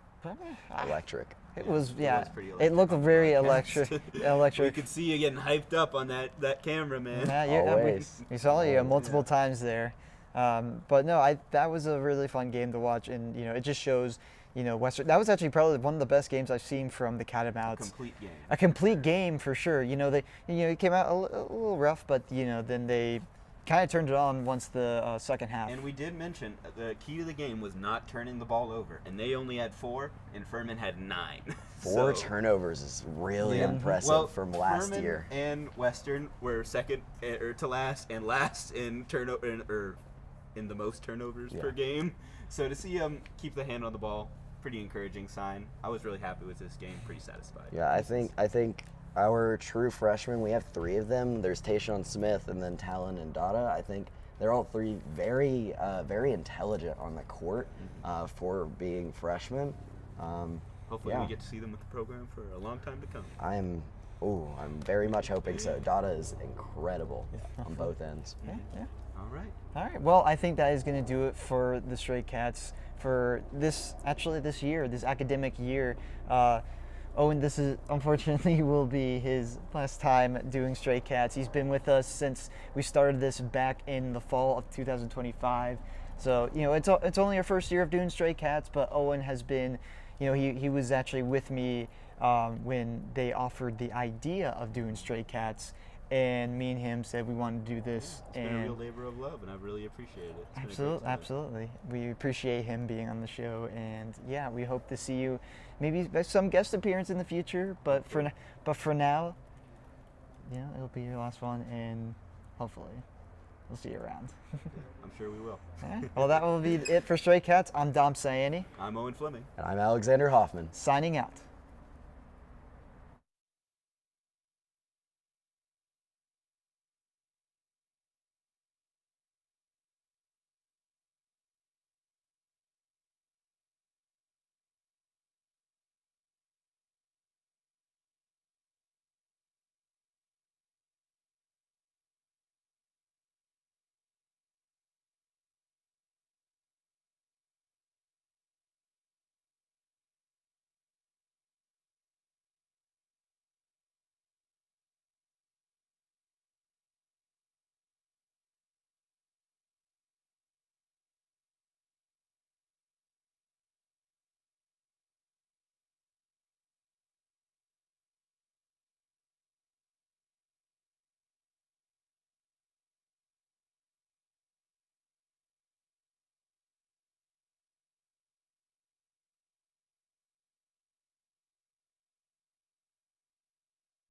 Electric. It was pretty electric. It looked on very broadcast. electric. We could see you getting hyped up on that camera, man. Always. We saw you multiple times there. But no, that was a really fun game to watch, and it just shows, Western. That was actually probably one of the best games I've seen from the Catamounts. A complete game for sure. It came out a little rough, but then they kind of turned it on once the second half. And we did mention the key to the game was not turning the ball over, and they only had 4, and Furman had 9. 4 turnovers is really impressive from last Furman year. And Western were second to last, and last in in the most turnovers per game. So to see them keep the hand on the ball, pretty encouraging sign. I was really happy with this game. Pretty satisfied. Yeah, I think our true freshmen, we have 3 of them. There's Tayshawn Smith and then Talon and Dada. I think they're all 3 very intelligent on the court for being freshmen. Hopefully we get to see them with the program for a long time to come. I'm very much hoping so. Dada is incredible on both ends. Yeah. All right. Well, I think that is going to do it for the Stray Cats for this academic year. Owen, this is unfortunately will be his last time doing Stray Cats. He's been with us since we started this back in the fall of 2025. So, it's only our first year of doing Stray Cats, but Owen has been, he was actually with me when they offered the idea of doing StrayAts, and me and him said we wanted to do this. It's been a real labor of love, and I've really appreciated it. Absolutely. We appreciate him being on the show, and we hope to see you maybe some guest appearance in the future, but for now, it'll be your last one, and hopefully we'll see you around. I'm sure we will. Well, that will be it for Stray Cats. I'm Dom Sayani. I'm Owen Fleming. And I'm Alexander Hoffman. Signing out.